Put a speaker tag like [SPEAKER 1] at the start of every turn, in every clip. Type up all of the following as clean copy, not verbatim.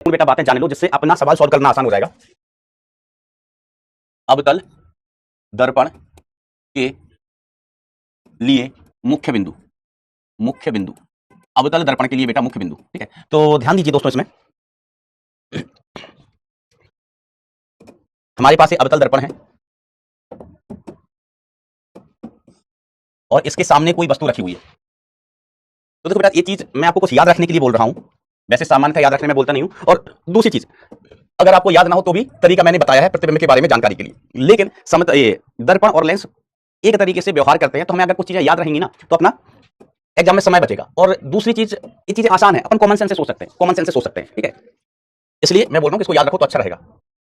[SPEAKER 1] बेटा बातें जान लो जिससे अपना सवाल सॉल्व करना आसान हो जाएगा। अवतल दर्पण के लिए मुख्य बिंदु, मुख्य बिंदु अवतल दर्पण के लिए बेटा मुख्य बिंदु। ठीक है, तो ध्यान दीजिए दोस्तों, इसमें हमारे पास एक अवतल दर्पण है और इसके सामने कोई वस्तु रखी हुई है। तो देखो बेटा, ये चीज मैं आपको कुछ याद रखने के लिए बोल रहा हूं, वैसे सामान्यतः याद रखने में बोलता नहीं हूं। और दूसरी चीज, अगर आपको याद ना हो तो भी तरीका मैंने बताया है प्रतिबिंब के बारे में जानकारी के लिए। लेकिन ये दर्पण और लेंस एक तरीके से व्यवहार करते हैं, तो हमें अगर कुछ चीजें याद रहेंगी ना तो अपना एग्जाम में समय बचेगा। और दूसरी चीज, ये चीजें आसान है, अपन कॉमन सेंस से सोच सकते हैं, कॉमन सेंस से सोच सकते हैं। ठीक है, इसलिए मैं बोल रहा हूं कि इसको याद रखो तो अच्छा रहेगा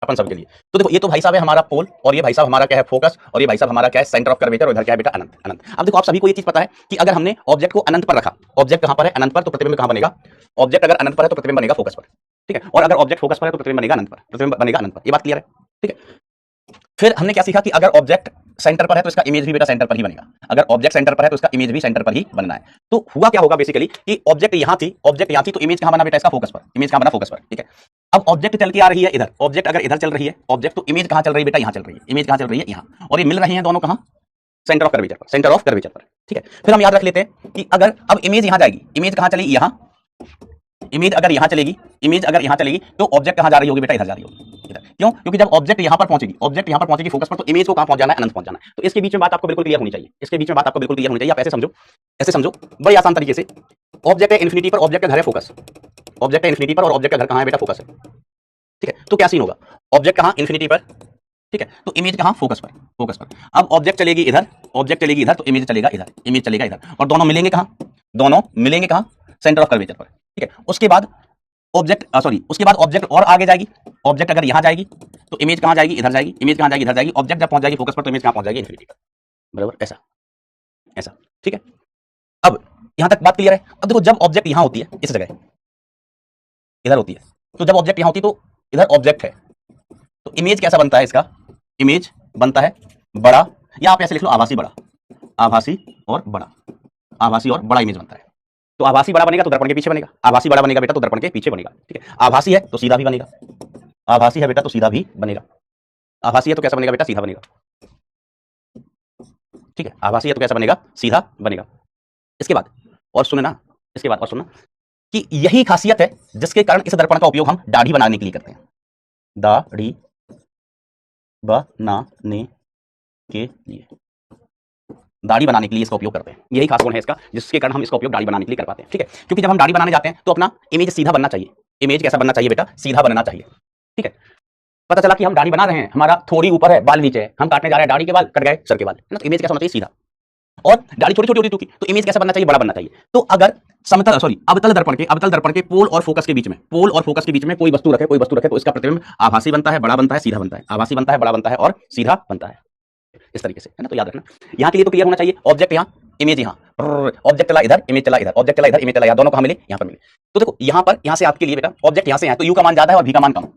[SPEAKER 1] अपन सबके लिए। तो देखो, ये तो भाई साहब है हमारा पोल, और ये भाई साहब हमारा क्या है, फोकस, और ये भाई साहब हमारा क्या है, सेंटर ऑफ कर्वेचर, और इधर क्या है बेटा, अनंत। अनंत। अब देखो, आप सभी को ये चीज पता है कि अगर हमने ऑब्जेक्ट को अनंत पर रखा, ऑब्जेक्ट कहां पर है, अनंत पर, तो प्रतिबिंब कहां बनेगा, ऑब्जेक्ट अगर अनंत पर है तो प्रतिबिंब बनेगा फोकस पर। ठीक है, और अगर ऑब्जेक्ट फोकस पर है तो प्रतिबिंब बनेगा अनंत पर, प्रतिबिंब बनेगा अनंत पर। ये बात क्लियर है? ठीक है, फिर हमने क्या सीखा कि अगर ऑब्जेक्ट सेंटर पर है तो इसका इमेज भी बेटा सेंटर पर ही बनेगा, अगर ऑब्जेक्ट सेंटर पर है तो इसका इमेज भी सेंटर पर ही बनना है। तो हुआ क्या होगा बेसिकली कि ऑब्जेक्ट यहां थी, ऑब्जेक्ट यहां थी, तो इमेज कहां बना बेटा, इसका फोकस पर, इमेज कहां बना, फोकस पर। ठीक है, अब ऑब्जेक्ट चल के आ रही है इधर, ऑब्जेक्ट अगर इधर चल रही है ऑब्जेक्ट, तो इमेज कहां चल रही है बेटा, यहां चल रही है, इमेज कहां चल रही है, यहां, और ये मिल रही है दोनों कहां, सेंटर ऑफ कर्वेचर पर, सेंटर ऑफ कर्वेचर पर। ठीक है, फिर हम याद रख लेते हैं कि अगर अब इमेज यहां जाएगी, इमेज कहां चलेगी, यहां, इमेज अगर यहां चलेगी, इमेज अगर यहां चलेगी, तो ऑब्जेक्ट कहां जा रही होगी बेटा, इधर जा रही होगी, इधर। क्यों? क्योंकि जब ऑब्जेक्ट यहां पर पहुंचेगी, ऑब्जेक्ट यहां पर पहुंचेगी फोकस पर, तो इमेज को कहां पहुंच जाना है, अनंत पहुंच जाना है। तो इसके बीच में बात आपको बिल्कुल क्लियर होनी चाहिए, इसके बीच में बात आपको बिल्कुल क्लियर होनी चाहिए। आप ऐसे समझो, ऐसे समझो बड़ी आसान तरीके से, ऑब्जेक्ट है इन्फिनिटी पर, ऑब्जेक्ट का घर है फोकस, ऑब्जेक्ट है इन्फिनिटी पर और ऑब्जेक्ट का घर कहां है बेटा, फोकस है। ठीक है, तो क्या सीन होगा, ऑब्जेक्ट कहां, इन्फिनिटी पर, ठीक है, तो इमेज कहां, फोकस पर, फोकस पर। अब ऑब्जेक्ट चलेगी इधर, ऑब्जेक्ट चलेगी इधर, तो इमेज चलेगा इधर, इमेज चलेगा इधर, और दोनों मिलेंगे कहां, दोनों मिलेंगे कहां, सेंटर ऑफ कर्वेचर पर। ठीक है, उसके बाद ऑब्जेक्ट उसके बाद ऑब्जेक्ट और आगे जाएगी, ऑब्जेक्ट अगर यहां जाएगी तो इमेज कहां जाएगी, इधर जाएगी, इमेज कहां जाएगी, इधर जाएगी, ऑब्जेक्ट जब पहुंच जाएगी फोकस पर तो इमेज कहां पहुंच जाएगी, इन्फिनिटी पर। बराबर, ऐसा ऐसा। ठीक है, अब यहां तक बात क्लियर है। अब देखो, जब ऑब्जेक्ट यहां होती है, इस जगह इधर होती है, तो जब ऑब्जेक्ट यहां होती है तो इधर ऑब्जेक्ट है, तो इमेज कैसा बनता है इसका, इमेज बनता है बड़ा, या आप ऐसे लिख लो आभासी बड़ा, आभासी और बड़ा, आभासी और बड़ा इमेज बनता है। तो आभासी बड़ा बनेगा तो दर्पण के पीछे बनेगा, आभासी बड़ा बनेगा बेटा तो दर्पण के पीछे बनेगा। ठीक है, आभासी है तो सीधा भी बनेगा, आभासी है बेटा तो सीधा भी बनेगा, आभासी है तो कैसा बनेगा बेटा, सीधा बनेगा। ठीक है, आभासी है तो कैसा बनेगा, सीधा बनेगा। इसके बाद और सुनना, इसके बाद और सुनना कि यही खासियत है जिसके कारण इस दर्पण का उपयोग हम दाढ़ी बनाने के लिए करते हैं, दाढ़ी बनाने के लिए, दाढ़ी बनाने के लिए इसका उपयोग करते हैं। यही खास गुण है इसका जिसके कारण हम इसका उपयोग दाढ़ी बनाने के लिए कर पाते हैं। ठीक है, क्योंकि जब हम दाढ़ी बनाने जाते हैं तो अपना इमेज सीधा बनना चाहिए, इमेज कैसा बनना चाहिए बेटा, सीधा बनना चाहिए। ठीक है, पता चला कि हम दाढ़ी बना रहे हैं, हमारा थोड़ी ऊपर है, बाल नीचे है, हम काटने जा रहे हैं, दाढ़ी के बाल कट गए, सर के बाल, है ना, तो इमेज कैसा होना चाहिए, सीधा। और दाढ़ी छोटी छोटी होती तो इमेज कैसा बनना चाहिए, बड़ा बनना चाहिए। तो अगर अवतल दर्पण के पोल और फोकस के बीच में, पोल और फोकस के बीच में कोई वस्तु रखे तो इसका प्रतिबिंब आभासी बनता है, बड़ा बनता है, सीधा बनता है, आभासी बनता है, बड़ा बनता है और सीधा बनता है, इस तरीके से, है ना। तो याद रखना, यहाँ के लिए तो क्लियर होना चाहिए, ऑब्जेक्ट यहाँ, इमेज यहाँ, ऑब्जेक्ट चला इधर, इमेज चला इधर, ऑब्जेक्ट चला इधर, इमेज चला यहाँ, दोनों कहाँ मिले, यहाँ पर मिले। तो देखो यहाँ पर, यहाँ से आपके लिए बेटा ऑब्जेक्ट यहाँ से है तो यू का मान ज्यादा है और भी का मान कम।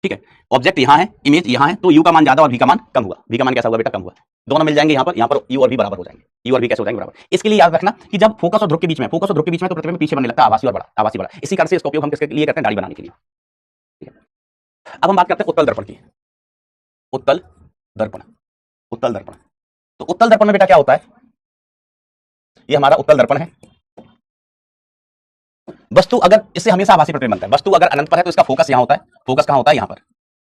[SPEAKER 1] ठीक है, ऑब्जेक्ट यहाँ है, इमेज यहाँ है, तो यू का मान ज्यादा और भी का मान कम हुआ। भी का मान कैसा हुआ बेटा, कम हुआ। दोनों मिल जाएंगे यहाँ पर यू और भी बराबर हो जाएंगे, यू और भी कैसे हो जाएंगे, बराबर। इसके लिए याद रखना कि जब फोकस और ध्रुव के बीच में, तो प्रतिबिंब पीछे बनने लगता है, आभासी और बड़ा, आभासी बड़ा। इसी कारण से इसका उपयोग हम किसके लिए करते हैं, दाढ़ी बनाने के लिए। ठीक है, अब हम बात करते हैं उत्तल दर्पण की। उत्तल दर्पण, उत्तल दर्पण, तो उत्तल दर्पण में बेटा क्या होता है, ये हमारा उत्तल दर्पण है। वस्तु अगर, इससे हमेशा आभासी प्रतिबिंब बनता है। वस्तु अगर अनंत पर है तो इसका फोकस यहाँ होता है, फोकस कहाँ होता है, यहाँ पर,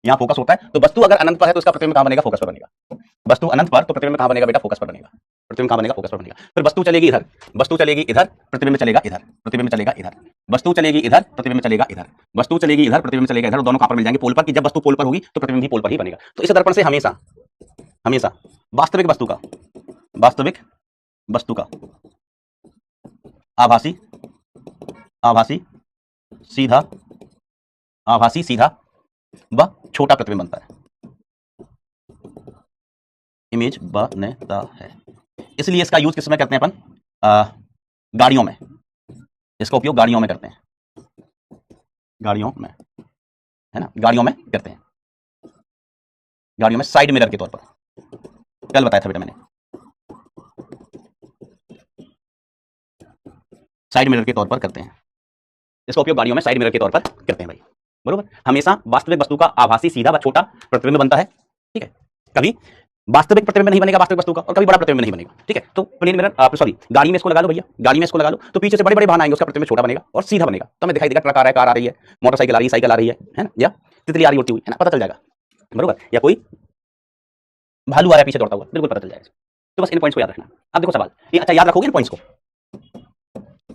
[SPEAKER 1] यहाँ फोकस होता है। तो वस्तु अगर अनंत पर है तो इसका प्रतिबिंब कहाँ बनेगा, फोकस पर बनेगा। वस्तु अनंत पर तो प्रतिबिंब कहाँ बनेगा बेटा, फोकस पर बनेगा, प्रतिबिंब कहाँ बनेगा, फोकस पर बनेगा। फिर वस्तु चलेगी इधर, वस्तु चलेगी इधर, प्रतिबिंब चलेगा इधर, प्रतिबिंब चलेगा इधर, वस्तु चलेगी इधर, प्रतिबिंब चलेगा इधर, वस्तु चलेगी इधर, प्रतिबिंब चलेगा इधर, दोनों कहाँ पर मिल जाएंगे, पोल पर। कि जब वस्तु पोल पर होगी तो प्रतिबिंब भी पोल पर ही बनेगा। तो इस दर्पण से हमेशा हमेशा वास्तविक वस्तु का, वास्तविक वस्तु का आभासी, आभासी सीधा, आभासी सीधा व छोटा प्रतिबिंब बनता है, इमेज बनता है। इसलिए इसका यूज किस में करते हैं अपन, गाड़ियों में, इसका उपयोग गाड़ियों में करते हैं, गाड़ियों में, है ना, गाड़ियों में करते हैं, गाड़ियों में साइड मिरर के तौर पर, कल बताया था बेटा मैंने, साइड मिरर के तौर पर करते हैं। इसका उपयोग गाड़ियों में साइड मिरर के तौर पर करते हैं भाई। बरोबर। हमेशा वास्तविक वस्तु का आभासी सीधा व छोटा प्रतिबिंब बनता है, ठीक है। कभी वास्तविक प्रतिबिंब नहीं बनेगा वास्तविक वस्तु का, और कभी बड़ा प्रतिबिंब नहीं बनेगा, ठीक है। तो प्लेन मिरर, सॉरी, गाड़ी में इसको लगा लो भैया, गाड़ी में इसको लगा लो, तो पीछे से बड़े बड़े वाहन आएंगे, उसका प्रतिबिंब छोटा बनेगा और सीधा बनेगा। तो हमें दिखाई देगा ट्रक आ रहा है, कार आ रही है, मोटरसाइकिल आ रही है, साइकिल आ रही है ना, या तितली आ रही उड़ती हुई, है ना, पता चल जाएगा, बरोबर। या कोई भालू आ रहा है पीछे दौड़ता हुआ, बिल्कुल पता चल जाएगा। तो बस इन पॉइंट्स को याद रखना। अब देखो सवाल ये, अच्छा याद रखोगे इन पॉइंट्स को,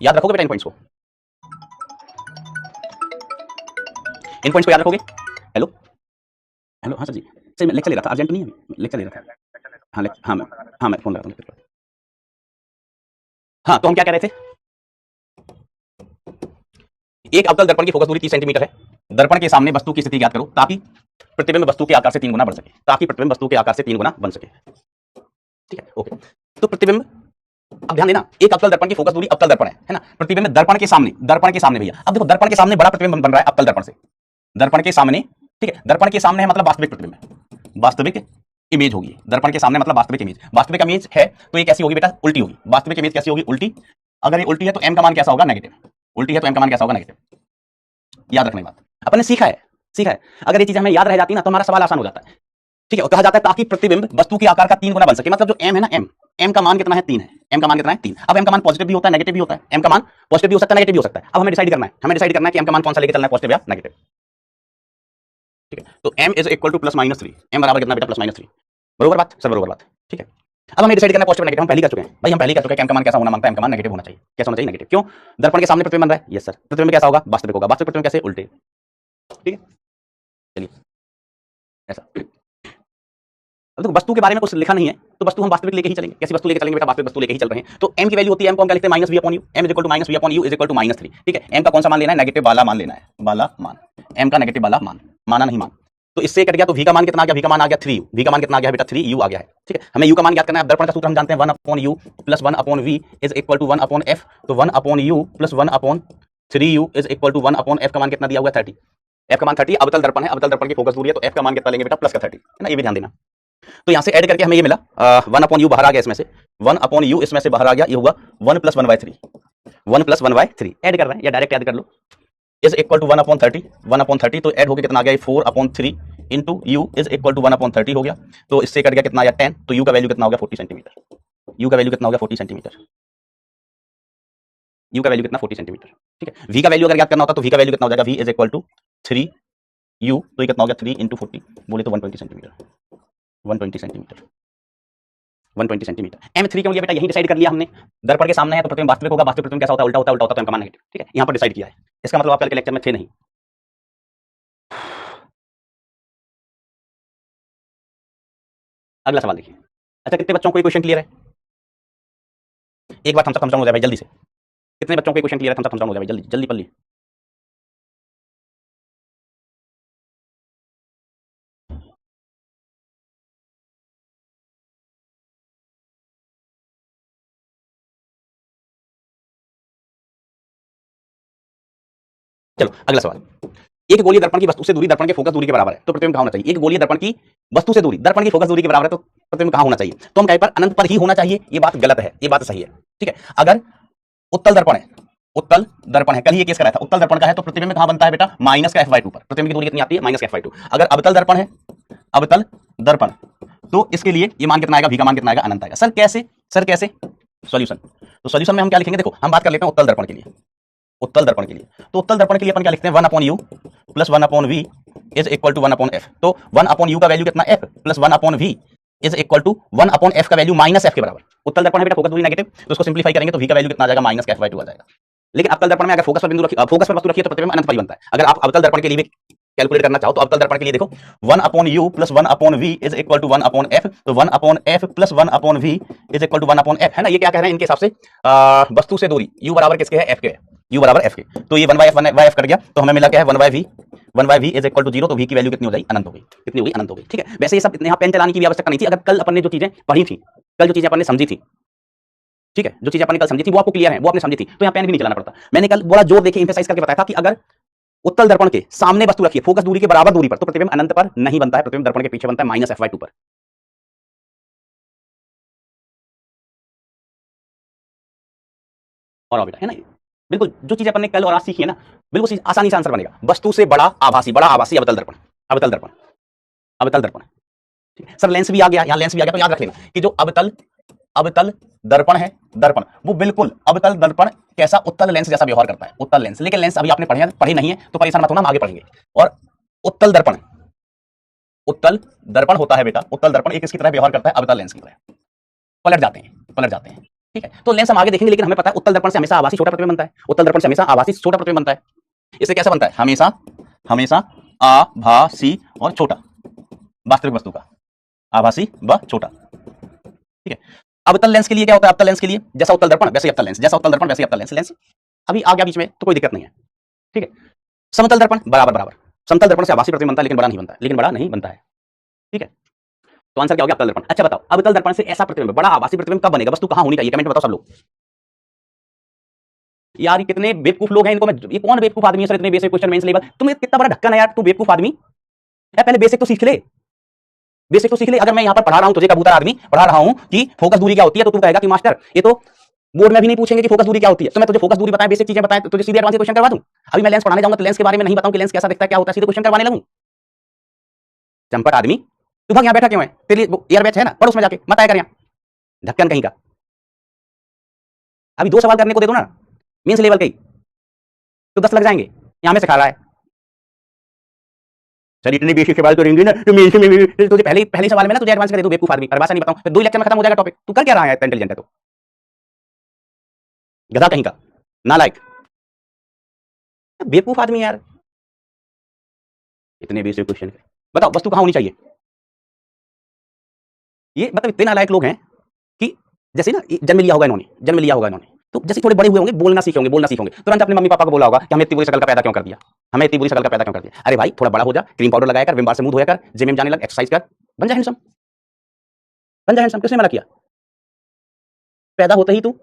[SPEAKER 1] याद रखोगे बेटा इन पॉइंट्स को, इन पॉइंट्स को याद रखोगे। हेलो हेलो, हाँ सर जी, सर मैं लेक्चर ले रहा था, अर्जेंट नहीं है, लेक्चर ले रहा था। हाँ हाँ मैं फोन लगा रहा हूँ। हाँ तो हम क्या कह रहे थे, एक अवतल दर्पण की फोकस दूरी 30 सेंटीमीटर है। दर्पण के सामने वस्तु की स्थिति ज्ञात करो ताकि प्रतिबिंब वस्तु के आकार से 3 गुना बढ़ सके, ताकि प्रतिबिंब वस्तु के आकार से 3 गुना बन सके, ठीक है, ओके। तो प्रतिबिंब, अब ध्यान देना, एक अवतल दर्पण की फोकस दूरी अवतल दर्पण है ना, प्रतिबिंब दर्पण के सामने भैया। अब देखो दर्पण के सामने बड़ा प्रतिबिंब बन रहा है अवतल दर्पण से, दर्पण के सामने, ठीक है, दर्पण के सामने है मतलब वास्तविक प्रतिबिंब है, वास्तविक इमेज होगी। दर्पण के सामने मतलब वास्तविक इमेज, वास्तविक इमेज है तो ये कैसी होगी बेटा, उल्टी होगी। वास्तविक इमेज कैसी होगी, उल्टी। अगर ये उल्टी है तो एम का मान कैसा होगा, नेगेटिव। उल्टी है तो एम का मान कैसा होगा, नेगेटिव। याद रखने की बात, अपन ने सीखा है। अगर ये चीज हमें याद रह जाती ना तो हमारा सवाल आसान हो जाता है, ठीक है। और कहा जाता है ताकि प्रतिबिंब वस्तु के आकार का 3 गुना बन सके, मतलब जो एम है ना, एम का मान कितना है, 3 है। एम का मान कितना है, 3। अब एम का मान पॉजिटिव भी होता है, नेगेटिव भी होता है। एम का मान पॉजिटिव भी हो सकता है, नेगेटिव भी हो सकता है। अब हमें डिसाइड करना है कि एम का मान कौन सा लेके चलना है, पॉजिटिव या नेगेटिव, ठीक है। तो m is equal to +-3, m बराबर कितना बेटा, +-3, बरोबर बात सर, बरोबर बात, ठीक है। अब हमें डिसाइड करना है पॉजिटिव नेगेटिव, हम पहले कर चुके हैं भाई, हम पहले कर चुके हैं। एम का मान कैसा होना मांगता है, एम का मान नेगेटिव होना चाहिए। कैसा होना चाहिए, नेगेटिव। क्यों, दर्पण के सामने प्रतिबिंब बन रहा है, यस सर। प्रतिबिंब कैसा होगा, वास्तविक होगा। वास्तविक प्रतिबिंब कैसे, उल्टे, ठीक है। चलिए ऐसा, अब देखो वस्तु के बारे में कुछ लिखा नहीं है तो वस्तु हम वास्तविक लेके ही चलेंगे। कैसी वस्तु लेके चलेंगे बेटा, वास्तविक वस्तु लेके ही चल रहे हैं। तो m की वैल्यू होती है, m को हम क्या लिखते हैं, -v/u, m is equal to -v/u is equal to -3, ठीक है। m का कौन सा मान लेना है, नेगेटिव वाला मान लेना है, वाला मान, m का नेगेटिव वाला मान, माना नहीं मान। तो इससे कट गया, तो v का मान कितना आ गया, v का मान आ गया 3u, v का मान कितना आ गया बेटा, 3u आ गया है, ठीक है। हमें u का मान ज्ञात करना है। दर्पण का सूत्र हम जानते हैं, 1/u + 1/v is equal to 1/f। तो 1/u + 1/3u is equal to 1/f का मान कितना दिया हुआ है, 30। f का मान 30, अवतल दर्पण है, अवतल दर्पण की फोकस दूरी है, तो f का मान कितना लेंगे बेटा, प्लस का 30, है ना, ये भी ध्यान देना। तो यहां से ऐड करके हमें ये मिला 1/u बाहर आ गया, इसमें से 1/u इसमें से बाहर आ गया, ये होगा 1 + 1/3, 1 + 1/3 ऐड कर रहे हैं या डायरेक्ट याद कर लो, इज इक्वल टू 1/30, 1/30 तो ऐड होकर कितना आ गया, 4/3 into u is equal to 1/30 हो गया। तो इससे कट गया कितना आया, 10। तो यू का वैल्यू कितना हो गया, 40 सेंटीमीटर। यू का वैल्यू कितना हो गया, 40 सेंटीमीटर। यू का वैल्यू कितना, 40 सेंटीमीटर, ठीक है। वी का वैल्यू अगर याद करना होता तो वी का वैल्यू कितना हो जाएगा, v is equal to 3 u, तो ये कितना हो गया, 3 इंटू 40 बोले तो 120 सेंटीमीटर, 120 सेंटीमीटर, 120 सेंटीमीटर। m3 क्यों लिया बेटा, यही डिसाइड कर लिया हमने। दर्पण के सामने है तो प्रतिबिंब वास्तविक होगा, वास्तविक प्रतिबिंब कैसा होता है, उल्टा होता है, तो m का मान नेगेटिव, ठीक है। यहां पर डिसाइड किया है। इसका मतलब आप कल के लेक्चर में थे नहीं। अगला सवाल देखिए। अच्छा, कितने बच्चों को क्वेश्चन क्लियर है, एक बार थम्स अप हो जाए भाई जल्दी से। कितने बच्चों को क्वेश्चन क्लियर है, थम्स अप हो जाए भाई जल्दी जल्दी पल्ली। चलो अगला सवाल। एक गोलीय दर्पण की वस्तु से दूरी दर्पण के फोकस दूरी के बराबर है तो प्रतिबिंब कहां होना चाहिए। एक गोलीय दर्पण की वस्तु से दूरी दर्पण की फोकस दूरी के बराबर है तो प्रतिबिंब कहां होना चाहिए। तो हम कहें पर अनंत पर ही होना चाहिए, ये बात गलत है, ये बात सही है, ठीक है। अगर उत्तल दर्पण है, उत्तल दर्पण है, कल ही ये केस कराया था, उत्तल दर्पण का है तो प्रतिबिंब कहां बनता है बेटा, माइनस का f/2 पर। प्रतिबिंब की दूरी कितनी आती है, माइनस का f/2। अगर अवतल दर्पण है, अवतल दर्पण, तो इसके लिए ये मान कितना आएगा, v का मान कितना आएगा, अनंत आएगा। सर कैसे, सर कैसे, सॉल्यूशन। तो सॉल्यूशन में हम क्या लिखेंगे, देखो हम बात कर लेते हैं उत्तल दर्पण के लिए। उत्तल दर्पण के लिए, तो उत्तल दर्पण के लिए अपन क्या लिखते हैं, 1/u + 1/v is equal to 1/f। तो 1/u का वैल्यू कितना, f + 1/v is equal to 1/f का वैल्यू -f के बराबर। उत्तल दर्पण है बेटा, फोकस दूरी नेगेटिव, तो इसको सिंपलीफाई करेंगे तो v का वैल्यू कितना आ जाएगा, -f/2 आ जाएगा। लेकिन अवतल दर्पण में अगर फोकस पर बिंदु रखिए, फोकस पर वस्तु रखिए तो प्रतिबिंब अनंत पर ही बनता है। अगर आप अवतल दर्पण के लिए भी कैलकुलेट करना चाहो तो अवतल दर्पण के लिए देखो 1/u + 1/v is equal to 1/f। तो 1/f + 1/v is equal to 1/f, है ना। ये क्या कह रहे हैं, इनके हिसाब से वस्तु से दूरी u बराबर किसके है, f के है, u बराबर f के। तो ये 1/f कट गया, तो हमें मिला क्या है, 1/v इज इक्वल टू 0। तो v की वैल्यू कितनी हो जाएगी, अनंत हो गई। कितनी हो गई, अनंत हो गई, ठीक है। वैसे ये सब इतने यहाँ पेन चलाने की भी आवश्यकता नहीं थी, अगर कल अपन ने जो चीजें पढ़ी थी, कल जो चीजें अपन ने समझी थी, ठीक है, जो चीजें अपन ने कल समझी थी वो आपको क्लियर है, वो आपने समझी थी, तो यहाँ पेन भी नहीं चलाना पड़ता। मैंने कल बड़ा जोर देके एम्फेसाइज करके बताया था कि अगर उत्तल दर्पण के सामने वस्तु रखिए फोकस दूरी के बराबर दूरी पर तो प्रतिबिंब अनंत पर नहीं बनता है, प्रतिबिंब दर्पण के पीछे बनता है -f/2 पर। और बेटा है ना। बिल्कुल जो चीजें अपन ने कल और आज सीखी है ना, बिल्कुल आसानी से आंसर बनेगा। वस्तु से बड़ा आभासी अवतल दर्पण, अवतल दर्पण, अवतल दर्पण। सर लेंस भी आ गया, यहां लेंस भी आ गया, तो याद रख लेना कि जो अवतल दर्पण है, दर्पण वो बिल्कुल अवतल दर्पण कैसा उत्तल लेंस जैसा व्यवहार करता है, उत्तल लेंस। लेकिन लेंस अभी आपने पढ़े नहीं है तो परेशान मत होना, हम आगे पढ़ेंगे। और उत्तल दर्पण होता है बेटा, उत्तल दर्पण एक इसकी तरह व्यवहार करता है अवतल लेंस की तरह, पलट जाते हैं। ठीक है, तो लेंस हम आगे देखेंगे, लेकिन हमें पता है उत्तल दर्पण से हमेशा आभासी छोटा प्रतिबिंब बनता है, उत्तल दर्पण से हमेशा आभासी छोटा प्रतिबिंब बनता है। इससे कैसा बनता है? हमेशा आभासी और छोटा, वास्तविक वस्तु का आभासी व छोटा। ठीक है, अवतल लेंस के लिए क्या होता है? अवतल लेंस के लिए जैसा उत्तल दर्पण वैसे अवतल लेंस, जैसा उत्तल दर्पण वैसे अवतल लेंस। लेंस अभी आ गया बीच में तो कोई दिक्कत नहीं है। ठीक है, समतल दर्पण बराबर, समतल दर्पण से आभासी प्रतिबिंब बनता है लेकिन बड़ा नहीं बनता है। ठीक है, तो आंसर क्या हो गया? अवतल दर्पण। अच्छा बताओ, अवतल दर्पण से ऐसा प्रतिबिंब, बड़ा आभासी प्रतिबिंब कब बनेगा? वस्तु कहां होनी चाहिए? कमेंट में बताओ सब लोग। यार ये कितने बेवकूफ लोग हैं, इनको मैं, ये कौन बेवकूफ आदमी है सर, इतने बेसिक क्वेश्चन मेंस लेवल, तुम्हें कितना बड़ा ढक्कन है यार, तू बेवकूफ आदमी है। पहले बेसिक तो सीख ले, बेसिक तो सीख ले। अगर मैं यहां पर पढ़ा रहा हूं तुझे, कबूतर आदमी पढ़ा रहा हूं कि फोकस दूरी क्या होती है, तो तू कहेगा कि मास्टर ये तो बोर्ड में भी नहीं पूछेंगे कि फोकस दूरी क्या होती है, तो मैं तुझे फोकस दूरी बताएं, बेसिक चीजें बताएं, तो तुझे सीधे एडवांस क्वेश्चन करवा दूं। अभी मैं लेंस पढ़ाने जाऊंगा तो लेंस के बारे में नहीं बताऊं कि लेंस कैसा दिखता है, क्या होता है, सीधे क्वेश्चन करवाने लगूं। चंपट आदमी, तू भाग, यहां बैठा क्यों है? तेरे एयर बैच है ना, पढ़ उसमें जाके, मत आया कर यहां ढक्कन कहीं का। अभी 2 सवाल करने को दे दो ना, मींस लेवल के, तो 10 लग जाएंगे। यहां में सिखा रहा है सर, इतने बेसिक सवाल करेंगे ना तो मेंस में तुझे पहले सवाल में ना तुझे एडवांस कर दे, तू बेवकूफ आदमी, परिभाषा नहीं बताऊं, फिर 2 लेक्चर में खत्म हो जाएगा टॉपिक। तू कर क्या रहा है? इतना इंटेलिजेंट है तो, गधा कहीं का, नालायक, बेवकूफ आदमी यार। इतने बेसिक क्वेश्चन बताओ, वस्तु कहां होनी चाहिए? ये मतलब इतने नालायक लोग हैं कि जैसे ना जन्म लिया होगा इन्होंने, तो जैसे थोड़े बड़े हुए होंगे, बोलना सीखेंगे, तुरंत अपने मम्मी पापा को बोला होगा कि हमें इतनी बुरी शक्ल का पैदा क्यों कर दिया, अरे भाई थोड़ा बड़ा हो जा, क्रीम पाउडर लगाया कर, विम बार से मुंह धोया कर, जिम में जाने लग, एक्सरसाइज कर, बन जा हैंडसम। किसने मना किया? पैदा होते ही तू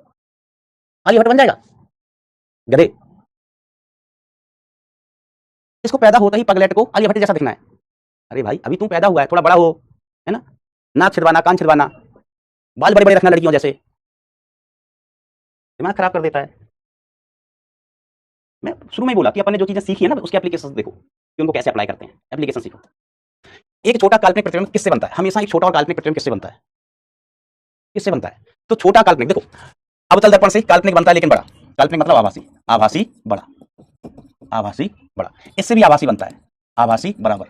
[SPEAKER 1] आलिया भट्ट बन जाएगा, गधे। इसको पैदा होते ही पगलेट को आलिया भट्ट जैसा दिखना है। अरे भाई अभी तू पैदा हुआ है, थोड़ा बड़ा हो, है ना, नाक छिदवाना, कान छिदवाना, बाल बड़े बड़े रखना लड़कियों जैसे, दिमाग खराब कर देता है। मैं शुरू में ही बोला कि अपन ने जो चीजें सीखी है ना, उसके एप्लीकेशन देखो कि उनको कैसे अप्लाई करते हैं, एप्लीकेशन सीखो। एक छोटा काल्पनिक प्रतिबिंब किससे बनता है? हमेशा एक छोटा और काल्पनिक प्रतिबिंब किससे बनता है? तो छोटा काल्पनिक, देखो अवतल दर्पण से काल्पनिक बनता है लेकिन बड़ा, काल्पनिक मतलब आभासी बड़ा, इससे भी आभासी बनता है, आभासी बराबर,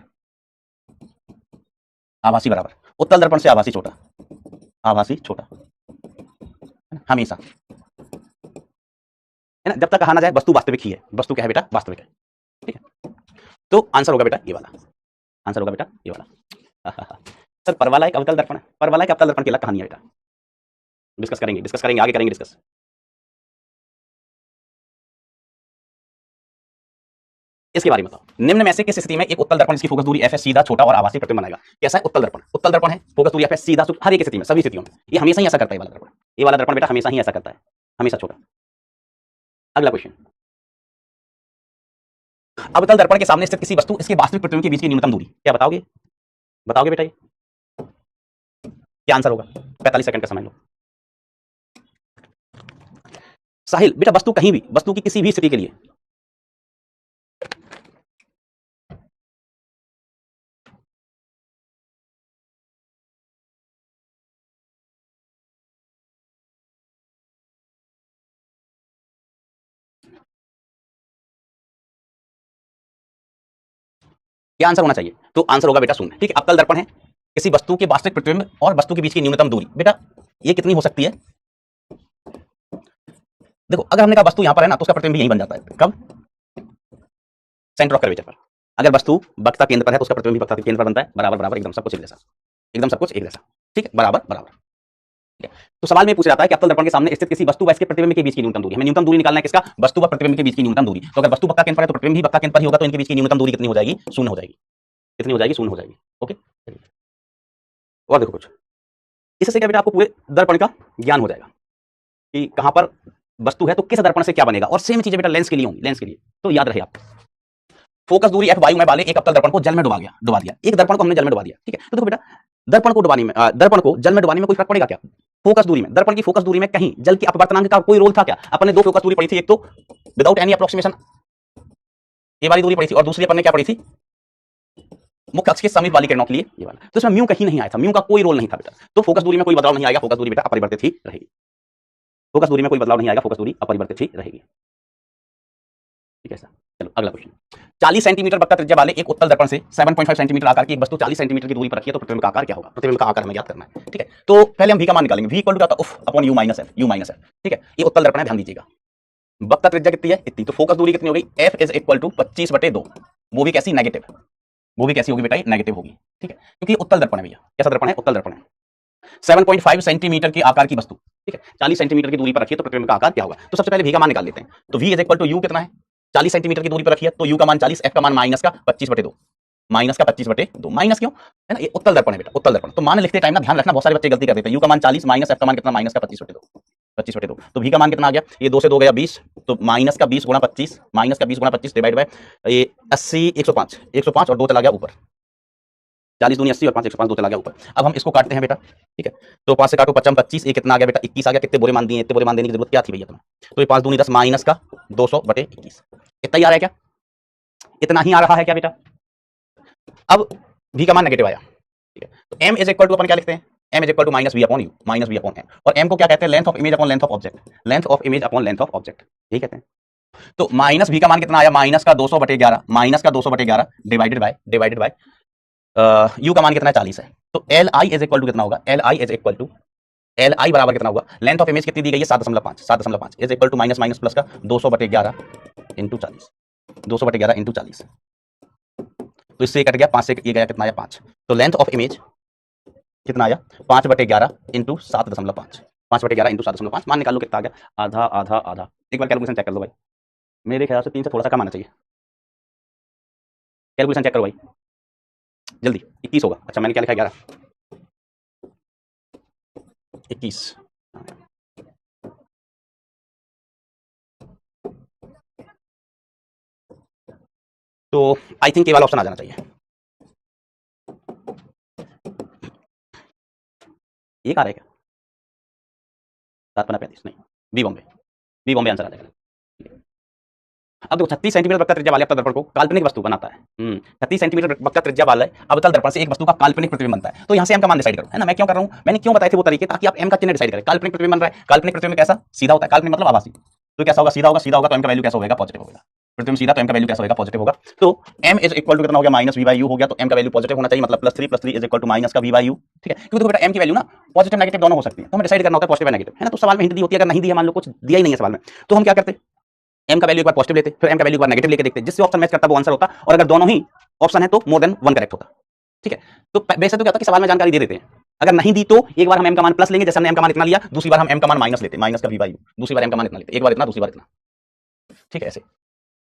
[SPEAKER 1] उत्तल दर्पण से आभासी छोटा, हमेशा, है ना, जब तक कहा ना जाए वस्तु वास्तविक ही है, वस्तु क्या है बेटा? वास्तविक है। ठीक है, तो आंसर होगा बेटा ये वाला, सर परवाला एक अवतल दर्पण है, परवाला एक अवतल दर्पण की अलग कहानी है बेटा, डिस्कस करेंगे, आगे करेंगे डिस्कस। इसके बारे में बताओ, निम्न में से किस स्थिति में एक उत्तल दर्पण जिसकी फोकस दूरी f है सीधा, छोटा और आभासी प्रतिबिंब बनाएगा? कैसा है? उत्तल दर्पण है, फोकस दूरी f है सीधा, हर एक स्थिति में, सभी स्थितियों में ये हमेशा ही ऐसा करता है। ये वाला दर्पण बेटा हमेशा ही ऐसा करता है, हमेशा छोटा। अगला क्वेश्चन, अवतल दर्पण के सामने स्थित किसी वस्तु इसके वास्तविक प्रतिबिंब के बीच की न्यूनतम दूरी, क्या बताओगे बेटा? ये क्या आंसर होगा? 45 सेकंड का समय लो। साहिल बेटा, वस्तु कहीं भी, वस्तु की किसी भी स्थिति के लिए क्या आंसर होना चाहिए? तो आंसर होगा बेटा शून्य। ठीक है, अवतल दर्पण है, किसी वस्तु के वास्तविक प्रतिबिंब और वस्तु के बीच की न्यूनतम दूरी, बेटा ये कितनी हो सकती है? देखो अगर हमने कहा वस्तु यहां पर है ना, तो उसका प्रतिबिंब यहीं बन जाता है। कब? सेंटर ऑफ कर्वेचर पर। अगर वस्तु वक्रता केंद्र पर है तो उसका प्रतिबिंब वक्रता केंद्र पर बनता है, बराबर, एकदम सब कुछ एक जैसा, ठीक है, बराबर। ठीक है, तो सवाल में पूछ रहा था कि अवतल दर्पण के सामने स्थित किसी वस्तु व इसके प्रतिबिंब के बीच की न्यूनतम दूरी, हमें न्यूनतम दूरी निकालना है किसका? वस्तु व प्रतिबिंब के बीच की न्यूनतम दूरी। तो अगर वस्तु वक्रता केंद्र पर है तो प्रतिबिंब भी वक्रता केंद्र पर ही होगा, तो इनके बीच की न्यूनतम दूरी कितनी हो जाएगी? शून्य हो जाएगी। कितनी हो जाएगी? शून्य हो जाएगी। ओके, और देखो कुछ इससे क्या बेटा, आपको पूरे दर्पण का ज्ञान हो जाएगा कि कहां पर वस्तु है तो किस दर्पण से क्या बनेगा। और सेम चीजें बेटा लेंस के लिए होंगी, लेंस के लिए तो याद रहे आप, फोकस दूरी f वायु में वाले एक अवतल दर्पण को जल में डुबा दिया, एक दर्पण को हमने जल में डुबा दिया। ठीक है, तो देखो बेटा, दर्पण को जल में डुबाने में कोई फर्क पड़ेगा क्या? फोकस दूरी में, दर्पण की फोकस दूरी में कहीं जल की अपवर्तनांक का कोई रोल था क्या? अपने 2 फोकस दूरी पड़ी थी, एक तो विदाउट एनी अप्रोक्सीमेशन ये वाली दूरी पड़ी थी और दूसरी अपन ने क्या पड़ी थी मुख्य अक्ष के समीप वाली किरणों के लिए ये वाला। तो इसमें म्यू कहीं नहीं आया था, म्यू का कोई रोल नहीं था बेटा। तो फोकस दूरी में कोई बदलाव नहीं आएगा, फोकस दूरी बेटा अपरिवर्तित ही रहेगी। फोकस दूरी में कोई बदलाव नहीं आएगा, फोकस दूरी अपरिवर्तित ही रहेगी। ठीक है सर, चलो अगला क्वेश्चन। 40 सेंटीमीटर वक्र त्रिज्या वाले एक उत्तल दर्पण से 7.5 सेंटीमीटर आकार की एक वस्तु 40 सेंटीमीटर की दूरी पर रखी है, तो प्रतिबिंब का आकार क्या होगा? प्रतिबिंब का आकार हमें ज्ञात करना है। ठीक है, तो पहले हम v का मान निकालेंगे। v इक्वल टू क्या होता है? उफ अपॉन u माइनस f। ठीक है, ये उत्तल दर्पण है, ध्यान दीजिएगा। वक्र त्रिज्या कितनी है? इतनी। तो फोकस दूरी कितनी हो गई? f is equal to 25/2। वो भी कैसी? नेगेटिव। वो भी कैसी होगी बेटा? नेगेटिव होगी। ठीक है, क्योंकि उत्तल दर्पण है भैया। कैसा दर्पण है? उत्तल दर्पण है। 7.5 सेंटीमीटर की आकार की वस्तु, ठीक है, 40 सेंटीमीटर की दूरी पर रखी है, तो प्रतिबिंब का आकार क्या होगा? तो सबसे पहले v का मान निकाल लेते हैं। तो v is equal to u कितना है? 40 सेंटीमीटर की दूरी पर रखी है, तो u का मान 40, f का मान माइनस का 25/2। माइनस का 25/2। माइनस क्यों? है ना, ये उत्तल दर्पण है बेटा, उत्तल दर्पण। तो मान लिखते टाइम ना ध्यान रखना, बहुत सारे बच्चे गलती कर देते हैं। u का मान 40 माइनस f का मान कितना? माइनस का 25/2। 25/2। तो v का मान कितना आ गया? ये 2 से 2 गया 20, तो माइनस का 20 गुणा 25, माइनस का 20 गुणा 25 डिवाइड बाय ये 80 105, 105 और 2 चला गया ऊपर। 40 दूनी 80 और 5 105, 2 चला गया ऊपर। अब हम इसको काटते हैं बेटा। ठीक है, तो 5 से काटो 55 25, ये कितना आ गया बेटा? 21 आ गया। कितने बोरे मान दिए? इतने बोरे मान देने की जरूरत क्या थी भैया तुम्हें? तो ये 5 दूनी 10 माइनस का 200/21 इतना ही आ रहा है क्या? इतना ही आ रहा है क्या बेटा? अब v का मान नेगेटिव आया। ठीक है, तो m इज इक्वल टू अपन क्या लिखते हैं? m इज इक्वल टू माइनस v upon u, minus v upon m। और m को क्या कहते हैं? Length of image upon length of object, length of image upon length of object, यही कहते हैं। तो माइनस v का मान कितना आया? माइनस का 200/11, माइनस का 200/11 डिवाइडेड बाय u का मान कितना है? 40 है। तो li इज इक्वल टू कितना होगा? li is equal to li बराबर कितना होगा? लेंथ ऑफ इमेज कितनी दी गई है? 7.5, 7.5 is equal to minus minus plus का 200/11 इंटू 40, 200/11 इंटू 40। तो इससे कट गया 5 से ये गया कितना आया? 5। तो लेंथ ऑफ इमेज कितना आया? 5/11 इंटू 7.5, 5/11 इंटू 7.5। मान निकाल लो कितना आ गया? आधा आधा आधा। एक बार कैलकुलेशन चेक कर लो भाई, मेरे ख्याल से 3 से थोड़ा सा कम आना चाहिए। कैलकुलेशन चेक करो भाई जल्दी। 21 होगा। अच्छा मैंने क्या लिखा? 11, 21। तो आई थिंक ये वाला ऑप्शन आ जाना चाहिए। ये कहाँ रह गया? 7/35 नहीं, बी बॉम्बे आंसर आ जाएगा। अब देखो 36 सेंटीमीटर वक्र त्रिज्या वाले अवतल दर्पण को काल्पनिक वस्तु बनाता है। 36 सेंटीमीटर वक्र त्रिज्या वाले अवतल दर्पण से एक वस्तु का काल्पनिक प्रतिबिंब बनता है। तो यहाँ से m का मान डिसाइड करो, है ना। मैं क्यों कर रहा हूँ? मैंने क्यों बताए थे वो तरीके, ताकि आप m का चिन्ह डिसाइड करें। काल्पनिक प्रतिबिंब बन रहा है, काल्पनिक प्रतिबिंब कैसा? सीधा होता है। काल्पनिक मतलब आभासी। तो कैसा होगा? सीधा होगा। सीधा होगा तो m का वैल्यू कैसा होगा? पॉजिटिव होगा। प्रतिबिंब सीधा तो m का वैल्यू कैसा होगा? पॉजिटिव होगा। तो m इज इक्वल टू कितना हो गया? माइनस v बाई यू हो गया। तो m का वैल्यू पॉजिटिव होना चाहिए, मतलब +3 इज इक्वल टू माइनस का v बाई यू। ठीक है, क्योंकि देखो बेटा m की वैल्यू ना पॉजिटिव नेगेटिव दोनों हो सकती है, तो हमें डिसाइड करना होता है पॉजिटिव या नेगेटिव, है ना। तो सवाल में हिंट दी होती है, अगर नहीं दिया, मान लो कुछ दिया ही नहीं है सवाल में, तो हम क्या करते? m का वैल्यू एक बार पॉजिटिव लेते, फिर m का वैल्यू एक बार नेगेटिव लेके देखते, जिससे ऑप्शन मैच करता वो आंसर होता। और अगर दोनों ही ऑप्शन है तो मोर देन 1 करेक्ट होता। ठीक है, तो वैसे तो क्या होता है कि सवाल में जानकारी दे देते हैं, अगर नहीं दी तो एक बार हम m का मान प्लस लेंगे, जैसे हमने m का मान इतना लिया, दूसरी बार हम m का मान माइनस लेते, माइनस का v बाई यू। दूसरी बार m का मान इतना लेते, एक बार इतना, दूसरी बार इतना। ठीक है, ऐसे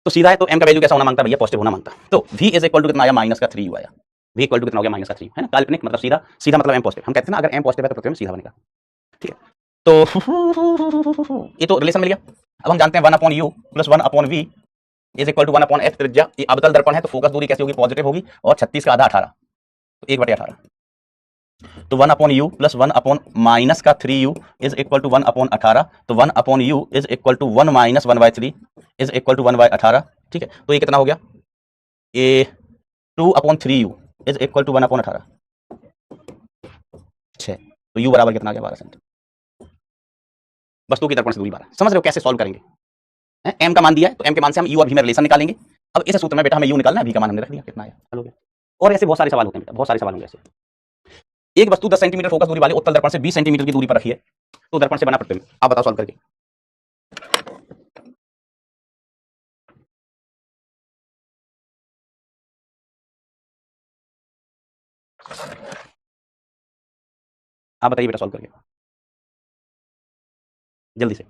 [SPEAKER 1] तो सीधा है, तो m का वैल्यू कैसा होना मांगता भैया? पॉजिटिव होना मांगता। तो v इज इक्वल टू कितना आया? माइनस का 3u आया। v इक्वल टू कितना हो गया? माइनस का 3, है ना। काल्पनिक मतलब सीधा, सीधा मतलब m पॉजिटिव। हम कहते हैं ना अगर m पॉजिटिव है तो प्रतिबिंब सीधा बनेगा। ठीक है, तो ये तो रिलेशन मिल गया। अब हम जानते हैं 1/u + 1/v is equal to 1/f त्रिज्या। ये अवतल दर्पण है, तो फोकस दूरी कैसी होगी? पॉजिटिव होगी। और 36 का आधा 18, तो 1/18। तो 1/u + 1/ माइनस का 3u इज इक्वल टू 1/18। तो 1/u is equal to 1 - 1/3 is equal to 1/18। ठीक है, तो ये कितना हो गया? ये 2/3u इज इक्वल टू 1/18। 6। तो u बराबर कितना आ गया? 12 सेंटीमीटर। वस्तु की दर्पण से दूरी 12। समझ रहे हो कैसे सॉल्व करेंगे? m का मान दिया है, तो m के मान से हम u और v में रिलेशन निकालेंगे। अब इस सूत्र में बेटा हमें u निकालना है, v का मान हमने रख दिया, कितना आया? हल हो गया। और ऐसे बहुत सारे सवाल होते हैं बेटा, बहुत सारे सवाल होंगे ऐसे। एक वस्तु 10 सेंटीमीटर फोकस दूरी वाले उत्तल दर्पण से 20 सेंटीमीटर की दूरी पर रखी है, तो दर्पण से बना प्रतिबिंब। आप बताओ सॉल्व करके। आप बताइए बेटा सॉल्व करके जल्दी से।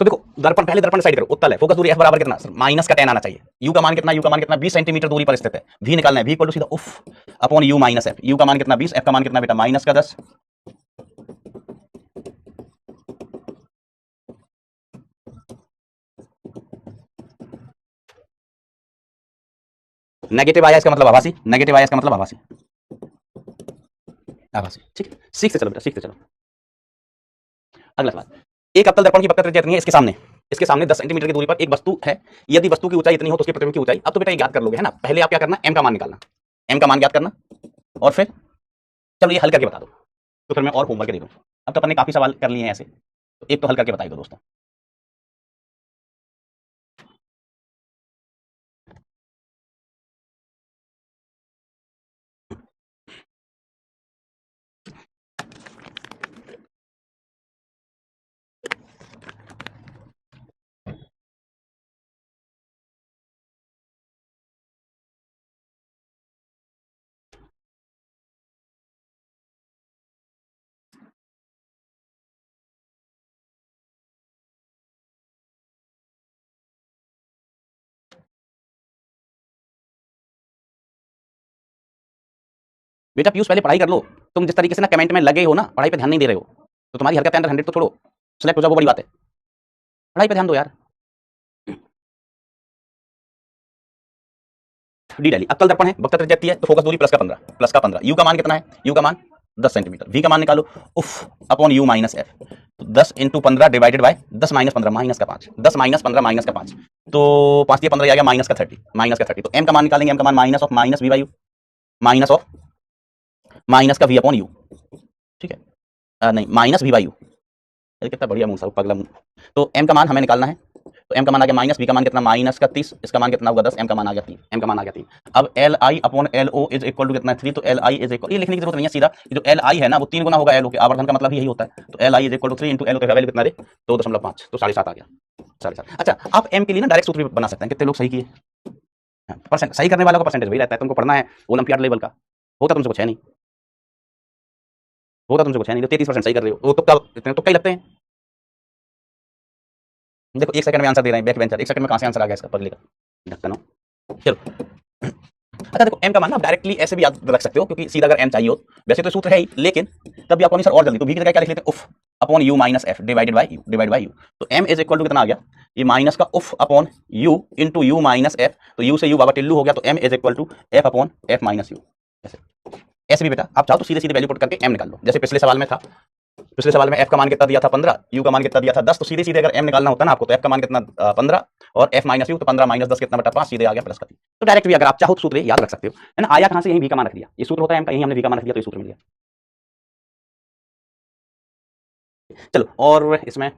[SPEAKER 1] तो देखो दर्पण, पहले दर्पण डिसाइड करो। उत्तल है, फोकस दूरी f बराबर कितना? माइनस का 10 आना चाहिए। u का मान कितना? u का मान कितना? 20 सेंटीमीटर दूरी पर स्थित है। v निकालना है, v इक्वल टू सीधा उफ upon u minus f। u का मान कितना? 20, f का मान कितना बेटा? माइनस का 10। नेगेटिव आया इसका मतलब आभासी, नेगेटिव आया इसका मतलब आभासी, आभासी। ठीक है, सीखते चलो बेटा, सीखते चलो। अगला सवाल, एक अवतल दर्पण की वक्र त्रिज्या इतनी है, इसके सामने इसके सामने 10 सेंटीमीटर की दूरी पर एक वस्तु है, यदि वस्तु की ऊंचाई इतनी हो तो उसके प्रतिबिंब की ऊंचाई। अब तो बेटा ये ज्ञात कर लोगे है ना, पहले आप क्या करना, m का मान निकालना, m का मान ज्ञात करना, और फिर चलो ये हल करके बता दो, तो फिर मैं और होमवर्क दे दूं। अब तो अपन ने काफी सवाल कर लिए हैं ऐसे, तो एक तो हल करके बताई दो दोस्तों। बेटा पीयूष पहले पढ़ाई कर लो, तुम जिस तरीके से ना कमेंट में लगे हो ना, पढ़ाई पे ध्यान नहीं दे रहे हो, तो तुम्हारी हरकत अंडर 100 तो छोड़ो, सेलेक्ट हो जाओ वो बड़ी बात है, पढ़ाई पे ध्यान दो यार। डी डाली, अक्कल दर्पण है, वक्रता त्रिज्या है, तो फोकस दूरी प्लस का 15, यू का मान कितना है, यू का मान 10 सेंटीमीटर, वी का मान निकालो, उफ अपॉन यू माइनस एफ, तो 10 into 15 divided by 10 minus 15 minus का 5, 10 माइनस 15 माइनस का 5, तो 5 15 आ गया माइनस का 30, तो एम का मान निकालेंगे, एम का मान minus of minus v by u, minus of minus का वी अपॉन यू, ठीक है, नहीं माइनस वी बाई यू, कितना बढ़िया मुंह सा पगला मुंह। तो एम का मान हमें निकालना है, तो एम का मान आ गया माइनस, वी का मान कितना माइनस का 30, इसका मान कितना होगा 10, एम का मान आ गया 3, एम का मान आ गया 3। अब l i upon l o is equal to कितना है 3, तो एल आई इज इक्वल, ये लिखने की जरूरत नहीं है, सीधा जो एल आई है ना वो 3 गुना होगा एल ओ के, आवर्धन का मतलब यही होता है, तो l i is equal to 3 into l o का वैल्यू कितना रे 2.5, तो 7.5 आ गया, 7.5। अच्छा आप एम के लिए ना डायरेक्ट सूत्र भी बना सकते हैं, कितने लोग सही किए, परसेंट सही करने वालों का परसेंटेज वही रहता है, तुमको पढ़ना है ओलंपियाड लेवल का, होता तुमसे कुछ है नहीं, होता तुमसे कुछ है नहीं, तो 33% सही कर रहे हो, वो तो कई लगते हैं। देखो 1 सेकंड में आंसर दे रहे हैं बैक बेंचर, 1 सेकंड में कहां से आंसर आ गया इसका, पढ़ लेगा ढक्कन हो। चलो अच्छा देखो एम का मान ना डायरेक्टली ऐसे भी याद रख सकते हो, क्योंकि सीधा अगर एम चाहिए हो, वैसे तो सूत्र है ही, लेकिन तब भी आपको नहीं सर और जल्दी, तो वी की जगह क्या लिख लेते हैं, उफ upon u minus f divided by u, तो एम इज इक्वल टू कितना आ गया, ये माइनस का उफ upon u into u minus f, तो यू से यू बाबा टिल्लू हो गया, तो m is equal to f upon f minus u. ऐसे ऐसे भी बेटा आप चाहो तो सीधे सीधे वैल्यू पुट करके एम निकाल लो, जैसे पिछले सवाल में था, पिछले सवाल में एफ का मान कितना दिया था 15, यू का मान कितना दिया था 10, तो सीधे सीधे अगर एम निकालना होता ना आपको, तो एफ का मान कितना 15 और एफ माइनस यू, तो 15 माइनस 10 कितना बटा 5, सीधे आ गया प्लस का 3। तो डायरेक्ट भी अगर आप चाहो तो सूत्र याद रख सकते हो, है ना। आया कहां से, यही वी का मान रख दिया, ये सूत्र होता है एम का, यही हमने वी का मान रख दिया, तो ये सूत्र मिल गया। चलो और इसमें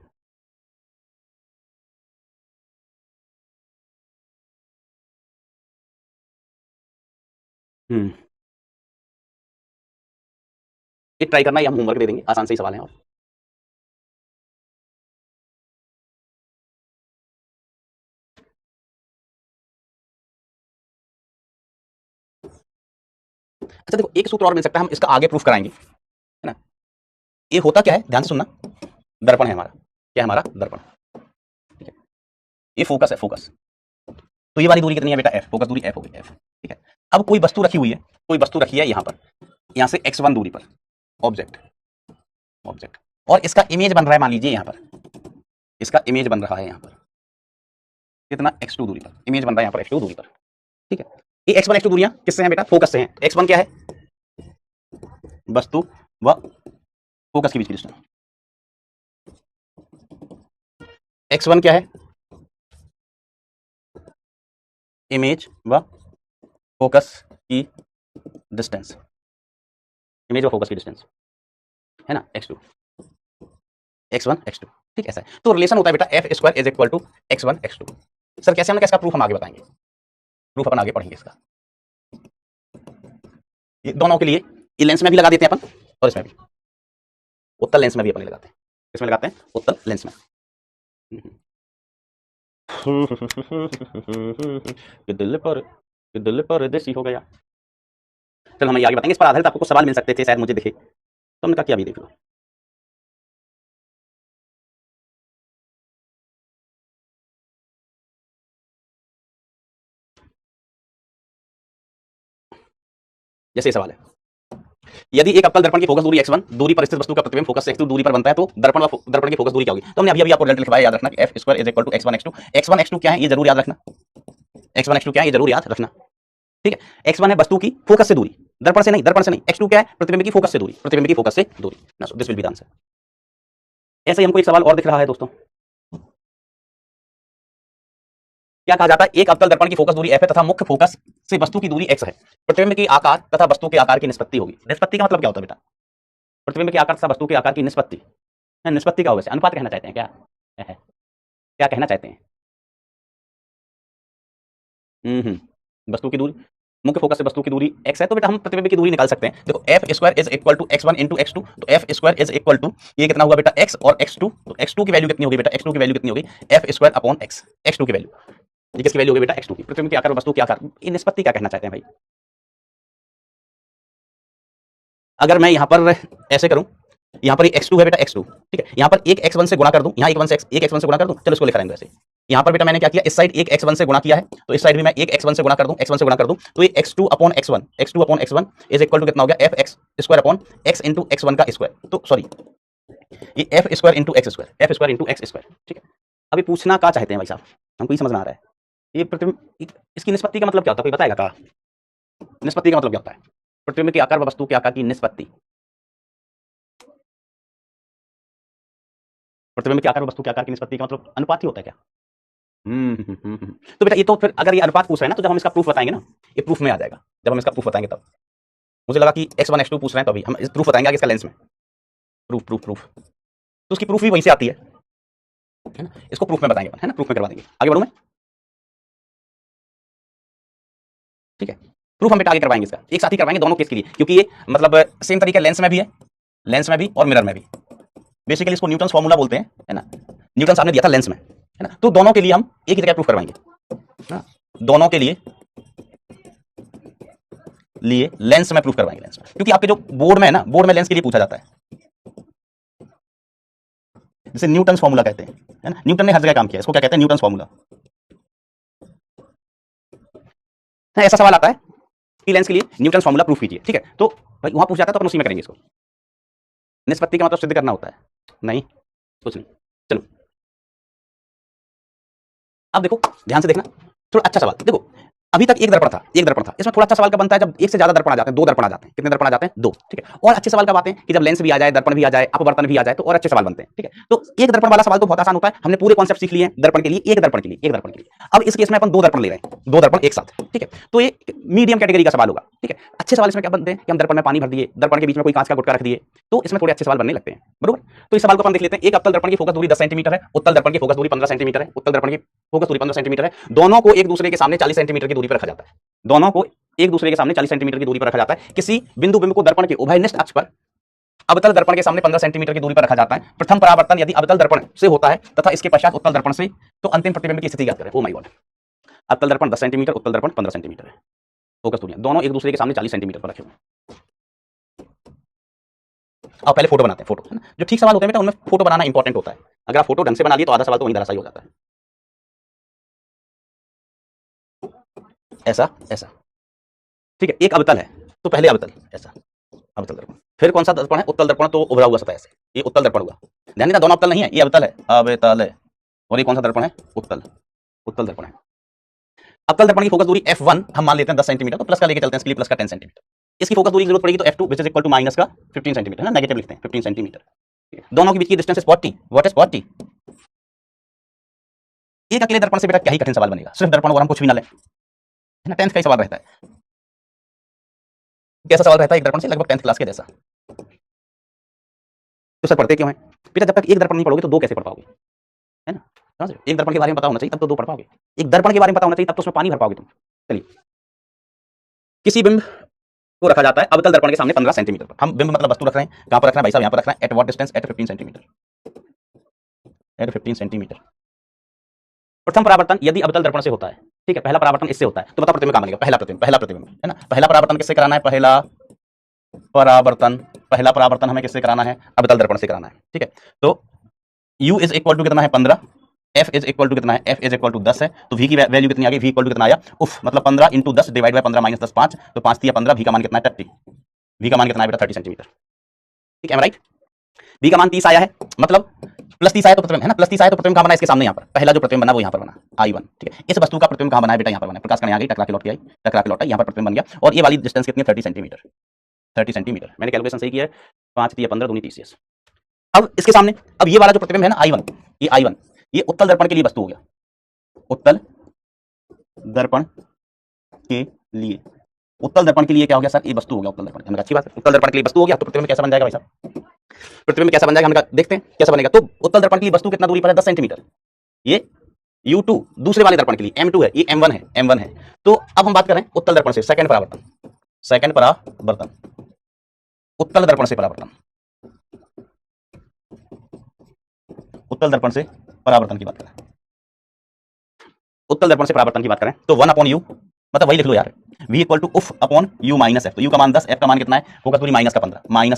[SPEAKER 1] एक ट्राई करना, ये हम होमवर्क दे देंगे, आसान से ही सवाल है। और अच्छा देखो एक सूत्र और मिल सकता है, हम इसका आगे प्रूफ कराएंगे, है ना। ये होता क्या है, ध्यान से सुनना, दर्पण है हमारा, क्या है हमारा दर्पण, ठीक है, ये फोकस है, फोकस, तो ये वाली दूरी कितनी है बेटा एफ, फोकस दूरी एफ हो गई एफ, ठीक है। अब कोई वस्तु रखी हुई है, कोई वस्तु रखी है यहाँ पर, यहाँ से x1 दूरी पर ऑब्जेक्ट, ऑब्जेक्ट, और इसका इमेज बन रहा है, मान लीजिए यहाँ पर इसका इमेज बन रहा है यहाँ पर कितना x2 दूरी पर, इमेज बन रहा है यहाँ पर x2 दूरी पर, ठीक है। ये x1 x2 दूरियां किससे हैं बेटा, फोकस से हैं। x1 क्या है, वस्तु व फोकस के बीच की डिस्टेंस, x1 क्या है, इमेज व फोकस की डिस्टेंस, इमेज व फोकस की डिस्टेंस, है ना, x2 x1 x2, ठीक ऐसा है। तो रिलेशन होता है बेटा f square is equal to x1 x2। Sir कैसे, हमने कैसे प्रूफ हम आगे बताएंगे, प्रूफ अपन आगे पढ़ेंगे इसका, ये दोनों के लिए ये लेंस में भी लगा देते हैं अपन, और इसमें भी उत्तल लेंस में भी अपन लगाते हैं, इसमें लगाते हैं उत्तल लेंस में। दिल पर देसी हो गया। चलो हम आगे बताएंगे, इस पर आधारित आपको कुछ सवाल मिल सकते थे शायद, मुझे दिखे तो हमने कहा कि अभी देख लो। जैसे सवाल है, यदि एक अवतल दर्पण की फोकस दूरी x1 दूरी पर स्थित वस्तु का प्रतिबिंब फोकस से x2 दूरी पर बनता है, तो दर्पण की फोकस दूरी क्या होगी। तो हमने अभी आपको रिजल्ट लिखवाया, याद रखना कि f square is equal to x1 x2। x1 x2 क्या है ये जरूर याद रखना, x1 x2 क्या है ये जरूर याद रखना, ठीक है। x1 है वस्तु की फोकस से दूरी, दर्पण से नहीं, दर्पण से नहीं। x2 क्या है, प्रतिबिंब की फोकस से दूरी, प्रतिबिंब की फोकस से दूरी। This will be the answer. ऐसे ही हमको एक सवाल और दिख रहा है दोस्तों, क्या कहा जाता है, एक अवतल दर्पण की फोकस दूरी f है तथा मुख्य फोकस से वस्तु की दूरी x है। प्रतिबिंब के आकार तथा वस्तु के आकार की निष्पत्ति होगी। निष्पत्ति का मतलब क्या होता है बेटा? प्रतिबिंब के आकार तथा वस्तु के आकार की निष्पत्ति। निष्पत्ति का होगा, अनुपात कहना चाहते हैं क्या? क्या कहना चाहते हैं? वस्तु की दूरी, मुख्य फोकस से वस्तु की दूरी x है, तो बेटा हम प्रतिबिंब की दूरी निकाल सकते हैं। देखो f square is equal to x1 into x2, तो f square is equal to ये कितना हुआ बेटा x और x2, तो x2 की वैल्यू कितनी होगी बेटा? x2 की वैल्यू कितनी होगी? f square upon x, x2 की वैल्यू, ये किसकी वैल्यू होगी बेटा? x2 की। प्रतिबिंब के आकार और वस्तु के आकार, ये निष्पत्ति क्या कहना चाहते हैं भाई? अगर मैं यहाँ पर ऐसे करूं, यहाँ पर x2 है बेटा, x2 ठीक है, यहाँ पर एक x1 से गुणा कर दूं, यहाँ एक x1 से गुणा कर दूं, चलो इसको लिख रहे हैं ऐसे। यहाँ पर बेटा मैंने क्या किया, इस साइड एक x1 से गुणा किया है, तो इस साइड भी मैं एक x1 से गुणा कर दूं, x1 से गुणा कर दूं, तो ये x2 upon x1 is equal to कितना हो गया? f square upon x into x1 का स्क्वायर, तो सॉरी ये f square into x square, ठीक है। अभी पूछना क्या चाहते हैं भाई साहब, हमको ये समझना आ रहा है, ये प्रतिबिंब, इसकी निष्पत्ति का मतलब क्या होता है, कोई बताएगा क्या? निष्पत्ति का मतलब क्या होता है? प्रतिबिंब के आकार व वस्तु के आकार की निष्पत्ति। प्रतिबिंब के आकार और वस्तु के आकार की निष्पत्ति का मतलब अनुपात ही होता है क्या? तो बेटा ये तो फिर अगर ये अनुपात पूछ रहे हैं ना, तो जब हम इसका प्रूफ बताएंगे ना, ये प्रूफ में आ जाएगा, जब हम इसका प्रूफ बताएंगे तब। मुझे लगा कि x1 x2 पूछ रहे हैं, तो अभी हम इस प्रूफ बताएंगे आगे इसका लेंस में। प्रूफ तो उसकी प्रूफ भी वहीं से आती है ना, इसको प्रूफ में बताएंगे है ना, प्रूफ में करवा देंगे। आगे बढ़ूं मैं, ठीक है। प्रूफ हम बेटा आगे करवाएंगे, इसका एक साथ ही करवाएंगे दोनों केस के लिए, क्योंकि ये मतलब सेम तरीके लेंस में भी है, लेंस में भी और मिरर में भी। बेसिकली इसको न्यूटन फॉर्मूला बोलते हैं, है ना, न्यूटन साहब ने दिया था लेंस में, है ना, तो दोनों के लिए हम एक ही जगह प्रूफ करवाएंगे ना, दोनों के लिए लेंस में प्रूफ करवाएंगे, लेंस में, क्योंकि आपके जो बोर्ड में है ना, बोर्ड में लेंस के लिए पूछा जाता है, जिसे न्यूटन फॉर्मूला कहते हैं, है ना, न्यूटन ने हर जगह काम किया, इसको क्या कहते हैं? Newton formula. ऐसा सवाल आता है कि लेंस के लिए न्यूटन फॉर्मूला प्रूफ कीजिए, ठीक है, तो भाई वहां पूछ जाता है तो अपन उसी में करेंगे इसको। निष्पत्ति का मतलब सिद्ध करना होता है? नहीं, कुछ नहीं। चलो अब देखो, ध्यान से देखना, थोड़ा अच्छा सवाल देखो। अभी तक एक दर्पण था, इसमें थोड़ा अच्छा सवाल का बनता है जब एक से ज्यादा दर्पण आ जाते हैं, दो दर्पण आ जाते हैं। कितने दर्पण आ जाते हैं? दो, ठीक है। और अच्छे सवाल कब आते हैं कि जब लेंस भी आ जाए, दर्पण भी आ जाए, अपवर्तन भी आ जाए, तो और अच्छे सवाल बनते हैं, ठीक है। तो एक दर्पण वाला सवाल तो बहुत आसान होता है, हमने पूरे कॉन्सेप्ट सीख लिए हैं दर्पण के लिए, एक दर्पण के लिए। अब इस केस में अपन दो दर्पण ले रहे हैं, दो दर्पण एक साथ, ठीक है, तो ये मीडियम कैटेगरी का सवाल होगा, ठीक है। अच्छे सवाल इसमें क्या बनते हैं कि हम दर्पण में पानी भर दिए, दर्पण के बीच में कोई कांच का गुटका रख दिए, तो इसमें थोड़े अच्छे सवाल बनने लगते हैं, बरोबर। तो इस सवाल को अपन देख लेते हैं। एक अवतल दर्पण की फोकस दूरी 10 सेंटीमीटर है, उत्तल दर्पण की फोकस दूरी 15 सेंटीमीटर है, उत्तल दर्पण की फोकस दूरी 15 सेंटीमीटर है, दोनों को एक दूसरे के सामने 40 सेंटीमीटर की दूरी पर रखा जाता है, दोनों को एक दूसरे के सामने 40 सेंटीमीटर की दूरी पर रखा जाता है। किसी बिंदु बिंब को दर्पण के उभयनिष्ठ अक्ष पर अवतल दर्पण के सामने 15 सेंटीमीटर की दूरी पर रखा जाता है। प्रथम परावर्तन यदि अवतल दर्पण से होता है तथा इसके पश्चात उत्तल दर्पण से, तो अंतिम प्रतिबिंब की स्थिति ज्ञात करें। ओ माय गॉड, अवतल दर्पण 10 सेंटीमीटर, उत्तल दर्पण 15 सेंटीमीटर है, फोकस दूरियां दोनों एक दूसरे के सामने 40 सेंटीमीटर पर रखे हुए। अब पहले फोटो बनाते हैं, फोटो, है ना, जो ठीक सवाल होते हैं बेटा उनमें फोटो बनाना इंपॉर्टेंट होता है। अगर आप फोटो ढंग से बना लिए तो आधा सवाल तो वहीं धराशायी हो जाता है। ऐसा ऐसा, ठीक है, एक अवतल है तो पहले अवतल ऐसा, अवतल दर्पण, फिर कौन सा दर्पण है? उत्तल दर्पण, तो उभरा हुआ सतह ऐसे, ये उत्तल दर्पण हुआ। ध्यान देना, दोनों अवतल नहीं है, ये अवतल है, अवतल है, और ये कौन सा दर्पण है? उत्तल, उत्तल दर्पण है। अवतल दर्पण की फोकस दूरी f1 हम मान लेते हैं 10 सेंटीमीटर, तो प्लस का लेके चलते हैं, इसके लिए प्लस का 10 सेंटीमीटर। इसकी फोकस दूरी की जरूरत पड़ेगी तो f2 which is equal to minus का 15 सेंटीमीटर, है ना, नेगेटिव लिखते हैं 15 सेंटीमीटर। दोनों के बीच की डिस्टेंस इज 40, व्हाट इज 40? एक अकेले दर्पण से बेटा क्या ही कठिन सवाल बनेगा, सिर्फ दर्पण और हम कुछ भी ना लें, है ना, 10th का ही सवाल रहता है। कैसा सवाल रहता है एक दर्पण से? लगभग 10th क्लास के जैसा। तो सर पढ़ते क्यों है बेटा? जब तक एक दर्पण नहीं पढ़ोगे तो दो कैसे पढ़ पाओगे, है ना, समझ रहे हो? एक दर्पण के बारे में पता होना चाहिए तब तो दो पढ़ पाओगे, एक दर्पण के बारे में पता होना चाहिए तब तो उसमें पानी भर पाओगे तुम। चलिए, किसी बिंब को रखा जाता है अवतल दर्पण के सामने 15 सेंटीमीटर पर। हम बिंब मतलब वस्तु रख रहे हैं, कहां पर रख रहे हैं भाई साहब? यहां पर रख रहे हैं। At what distance? At 15 centimetre, at 15 centimetre. प्रथम परावर्तन यदि अवतल दर्पण से होता है, ठीक है, पहला परावर्तन इससे होता है, तो बताओ प्रतिबिंब कहां बनेगा? पहला प्रतिबिंब, है ना। पहला परावर्तन किससे कराना है? पहला परावर्तन हमें किससे कराना है? अवतल दर्पण से कराना है, ठीक है। तो u इज इक्वल टू कितना है? 15, f इज इक्वल टू कितना है? f इज इक्वल टू 10 है, तो v की वैल्यू कितनी आ गई? v इक्वल टू कितना आया? उफ, मतलब 15 इंटू 10 डिवाइड बाय 15 माइनस 10 5, तो 5 3 15, v का मान कितना है? 30, v का मान कितना है बेटा? 30 सेंटीमीटर, ठीक है, राइट। v का मान 30 आया है, मतलब प्लस 30 आया तो प्रतिबिंब, है ना, प्लस 30 आया तो प्रतिबिंब कहां बना? इसके सामने, यहाँ पर पहला जो प्रतिबिंब बना वो यहाँ पर बना, I1, ठीक है। इस वस्तु का प्रतिबिंब कहां बना है बेटा? यहाँ पर बना, प्रकाश कण आ गई, टकरा के लौट के आई, टकरा के लौटा, यहाँ पर प्रतिबिंब बन गया, और ये वाली डिस्टेंस कितनी है? 30 सेंटीमीटर, 30 सेंटीमीटर। मैंने कैलकुलेशन सही किया है, 5 3 15 दूनी 30। अब इसके सामने, अब ये वाला जो प्रतिबिंब है ना I1, ये उत्तल दर्पण के लिए वस्तु हो गया, उत्तल दर्पण के लिए, उत्तल दर्पण के लिए क्या हो गया सर, ये वस्तु हो गया उत्तल दर्पण। हमने कहा अच्छी बात है, उत्तल दर्पण के लिए वस्तु हो गया, तो प्रतिबिंब कैसा बन जाएगा भाई साहब, प्रतिबिंब कैसा बन जाएगा, हमने कहा देखते हैं कैसा बनेगा। तो उत्तल दर्पण के लिए वस्तु कितना दूरी पर है, 10 सेंटीमीटर। ये U2 दूसरे वाले दर्पण के लिए M2 है, ये M1 है, M1 है। तो अब हम बात करें उत्तल दर्पण से, सेकंड परावर्तन, सेकंड परावर्तन, उत्तल दर्पण से परावर्तन, उत्तल दर्पण से परावर्तन की बात करें, उत्तल दर्पण से परावर्तन की बात करें तो 1/u, मतलब वही लिख लो यार, v इक्वल टू उफ अपॉन u माइनस एफ। तो u का मान 10, f का मान कितना है, फोकस दूरी माइनस का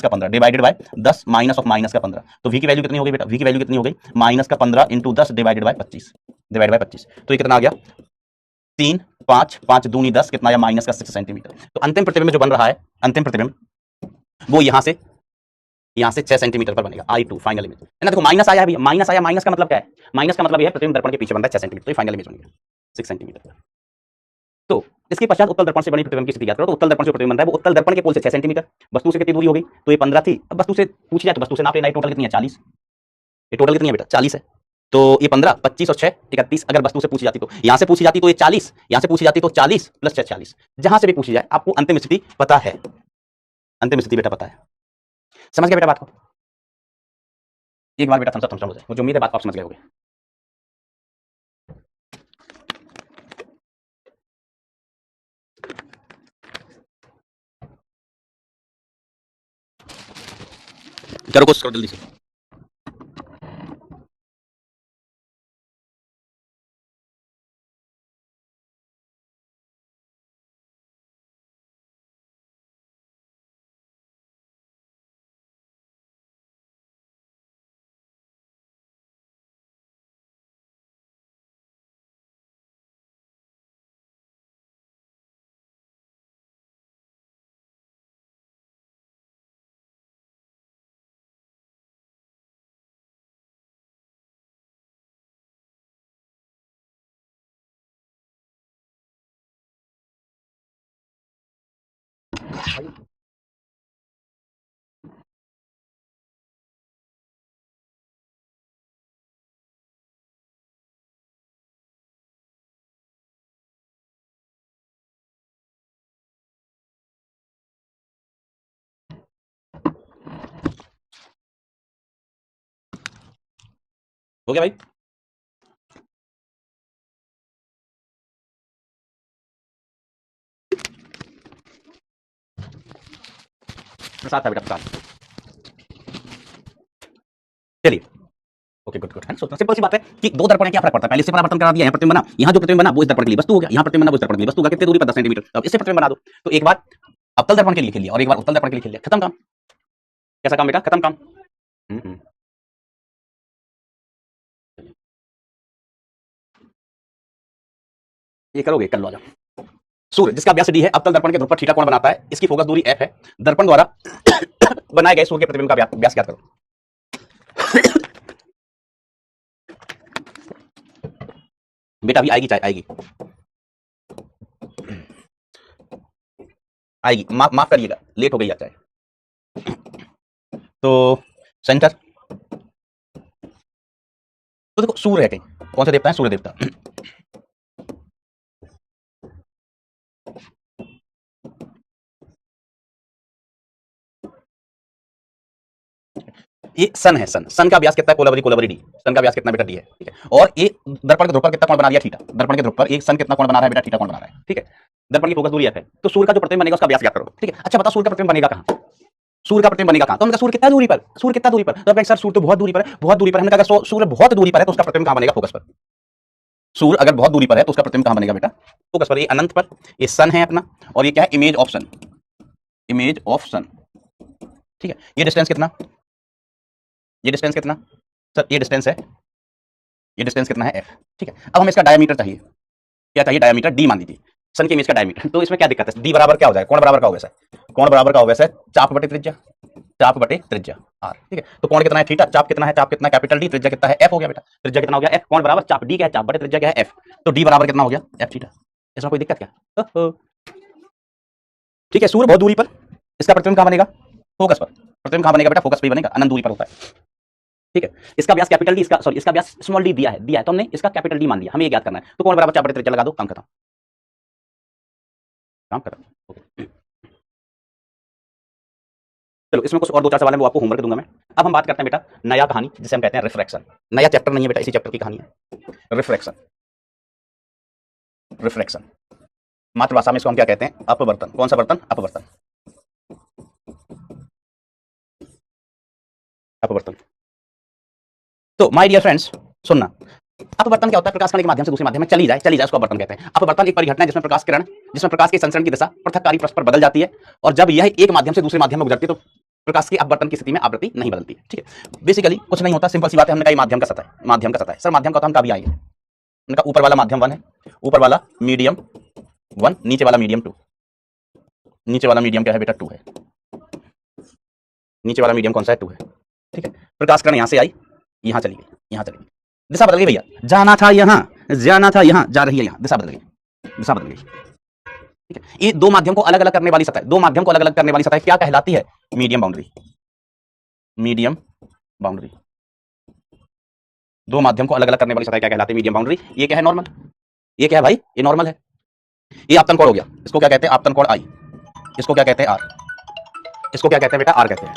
[SPEAKER 1] 15 divided by 10 minus of minus का 15। तो v की वैल्यू कितनी हो गई बेटा, v की वैल्यू कितनी हो गई, माइनस का 15 into 10 divided by 25, divided by 25। तो ये कितना आ गया, 3 5 5 दूनी 10, कितना आया, माइनस का 6 सेंटीमीटर। तो अंतिम प्रतिबिंब जो बन रहा है, अंतिम प्रतिबिंब वो यहाँ से 6 सेंटीमीटर पर बनेगा, I2 फाइनल इमेज है ना। देखो माइनस आया है भैया, माइनस आया, माइनस का मतलब क्या है, माइनस का मतलब ये है प्रतिबिंब दर्पण के पीछे बन रहा है 6 सेंटीमीटर, तो ये फाइनल इमेज बन गया 6 सेंटीमीटर। तो इसके पश्चात उत्तल दर्पण से बनी प्रतिबिंब की स्थिति याद करो। तो उत्तल दर्पण से प्रतिबिंब बन रहा है, वो उत्तल दर्पण के पोल से 6 सेंटीमीटर, वस्तु से कितनी दूरी हो गई, तो ये 15 थी। अब वस्तु से पूछी जाए तो वस्तु से नाप लेना, टोटल कितनी है 40, ये टोटल कितनी है बेटा 40 है। तो ये 15 25 और 6 31, अगर वस्तु से पूछी जाती तो यहां से पूछी जाती तो ये 40, यहां से पूछी जाती तो 40 प्लस 6 40, जहां से भी पूछी जाए आपको अंतिम स्थिति पता है, अंतिम स्थिति बेटा पता है। समझ गए बेटा बात को, एक बार बेटा थम्स अप हो जाए, मुझे उम्मीद है बात आप समझ गए होंगे। करो कोशिश करो जल्दी से। हो गया भाई, प्रसाद था बेटा प्रसाद। चलिए ओके गुड गुड है, सिंपल सी बात है कि दो दर्पण है, क्या फर्क पड़ता है, पहले से परावर्तन करा दिया, यहाँ प्रतिबिंब बना, यहाँ जो प्रतिबिंब बना वो इस दर्पण के लिए वस्तु हो गया, यहाँ प्रतिबिंब बना वो इस दर्पण के लिए वस्तु होगा, कितनी दूरी पर 10 सेंटीमीटर। अब इससे प्रतिबिंब बना दो, तो एक बार अवतल दर्पण के लिए खेल लिया और एक बार उत्तल दर्पण के लिए खेल लिया, खत्म काम। कैसा काम बेटा, खत्म काम। ये करोगे, कर लो आ जाओ। सूर्य जिसका व्यास डी है, अवतल दर्पण के ध्रुव पर थीटा कोण बनाता है, इसकी फोकस दूरी f है, दर्पण द्वारा बनाए गए सूर्य के प्रतिबिंब का व्यास ज्ञात करो। बेटा अभी आएगी, चाहे आएगी आएगी, माफ करिएगा लेट हो गई चाहे। तो सेंटर, तो देखो सूर्य है कहीं, कौन सा देवता है, सूर्य देवता। ये सन है, सन का व्यास कितना है, कोलाबरी डी, सन का व्यास कितना बेटा डी है, ठीक है। और ये दर्पण के ध्रुव पर कितना कोण बना दिया, थीटा, दर्पण के ध्रुव पर एक सन कितना कोण बना रहा है बेटा, थीटा कोण बना रहा है, ठीक है। दर्पण की फोकस दूरी f है, तो सूर्य का जो प्रतिबिंब बनेगा उसका व्यास ज्ञात करो, ठीक है। अच्छा बताओ सूर्य का प्रतिबिंब बनेगा कहां, सूर्य का प्रतिबिंब बनेगा कहां, तो हमने कहा सूर्य कितना दूरी पर, सूर्य कितना दूरी पर, तो सर सूर्य तो बहुत दूरी पर है, बहुत दूरी पर। हमने कहा सूर्य बहुत दूरी पर है तो उसका प्रतिबिंब कहां बनेगा, फोकस पर। सूर्य अगर बहुत दूरी पर है तो उसका प्रतिबिंब कहां बनेगा बेटा, फोकस पर। ये अनंत पर, ये सन है अपना, और ये क्या है, image of sun, image of sun, ठीक है। ये डिस्टेंस कितना, ये डिस्टेंस कितना सर, ये डिस्टेंस है, ये डिस्टेंस कितना है f, ठीक है। अब हमें इसका डायमीटर चाहिए, क्या चाहिए, डायमीटर d मान लीजिए, सन की इमेज का डायमीटर। तो इसमें क्या दिक्कत है, d बराबर क्या हो जाएगा, कोण बराबर का हो गया सर, कोण बराबर का हो गया सर, चाप बटे त्रिज्या, चाप बटे त्रिज्या r, ठीक है। तो कोण कितना है थीटा, चाप कितना है, चाप कितना कैपिटल D, त्रिज्या कितना है f हो गया बेटा, त्रिज्या कितना हो गया f, कोण बराबर चाप d क्या है, चाप बटे त्रिज्या क्या है f, तो d बराबर कितना हो गया f थीटा। इसमें कोई दिक्कत क्या, ठीक है। सूर्य बहुत दूरी पर, इसका प्रतिबिंब कहां बनेगा, फोकस पर। प्रतिबिंब कहां बनेगा बेटा, फोकस पर ही बनेगा, अनंत दूरी पर होता है, ठीक है। इसका व्यास कैपिटल डी, इसका सॉरी इसका व्यास स्मॉल डी दिया है, तो हमने इसका कैपिटल डी मान लिया, हमें ये ज्ञात करना है। तो कोण बराबर चाप बटे त्रिज्या लगा दो, काम खत्म। काम कर रहा हूँ। ओके। चलो इसमें कुछ और दो चार सवाल है, वो आपको होमवर्क दूंगा मैं। अब हम बात करते हैं बेटा नया कहानी, जिसे हम कहते हैं रिफ्रैक्शन। नया चैप्टर नहीं है बेटा, इसी चैप्टर की कहानी है रिफ्रैक्शन। रिफ्रैक्शन मातृभाषा में इसको हम क्या कहते हैं? अपवर्तन। कौन सा वर्तन? अपवर्तन। अपवर्तन। तो माय डियर फ्रेंड्स, सुनना। अपवर्तन क्या होता है? प्रकाश कण के माध्यम से दूसरे माध्यम में चली जाए उसको अपवर्तन कहते हैं। अपवर्तन एक परिघटना है जिसमें प्रकाश के संचरण की दिशा पृथककारी परस्पर बदल जाती है, और जब यह एक माध्यम से दूसरे माध्यम में गुजरती है तो प्रकाश की अपवर्तन की स्थिति में आवृत्ति नहीं बदलती है। ठीक है, बेसिकली कुछ नहीं होता, सिंपल सी बात है। हमने कहा माध्यम का सतह है, माध्यम का सतह है। सर माध्यम का तो हम कभी आएंगे, उनका ऊपर वाला माध्यम 1 है, ऊपर वाला मीडियम 1, नीचे वाला मीडियम 2। नीचे वाला मीडियम क्या है बेटा? 2 है। नीचे वाला मीडियम कौन सा है? 2 है। ठीक है, प्रकाश कण यहां से आई, यहां चली गई, यहां चली गई, दिशा बदल गई भैया। जाना था यहां, जाना था यहां, जा रही है यहां, दिशा बदल गई, दिशा बदल गई। ठीक है, ये दो माध्यम को अलग अलग करने वाली सतह, दो माध्यम को अलग अलग करने वाली सतह क्या कहलाती है? Medium boundary. Medium boundary. दो माध्यम को अलग अलग करने वाली सतह क्या कहलाती है? Medium boundary. ये क्या है? नॉर्मल। ये क्या है भाई? ये नॉर्मल है। ये आपतन कोण हो गया, इसको क्या कहते हैं? आपतन कोण आई। इसको क्या कहते हैं? आर। इसको क्या कहते हैं बेटा? आर कहते हैं।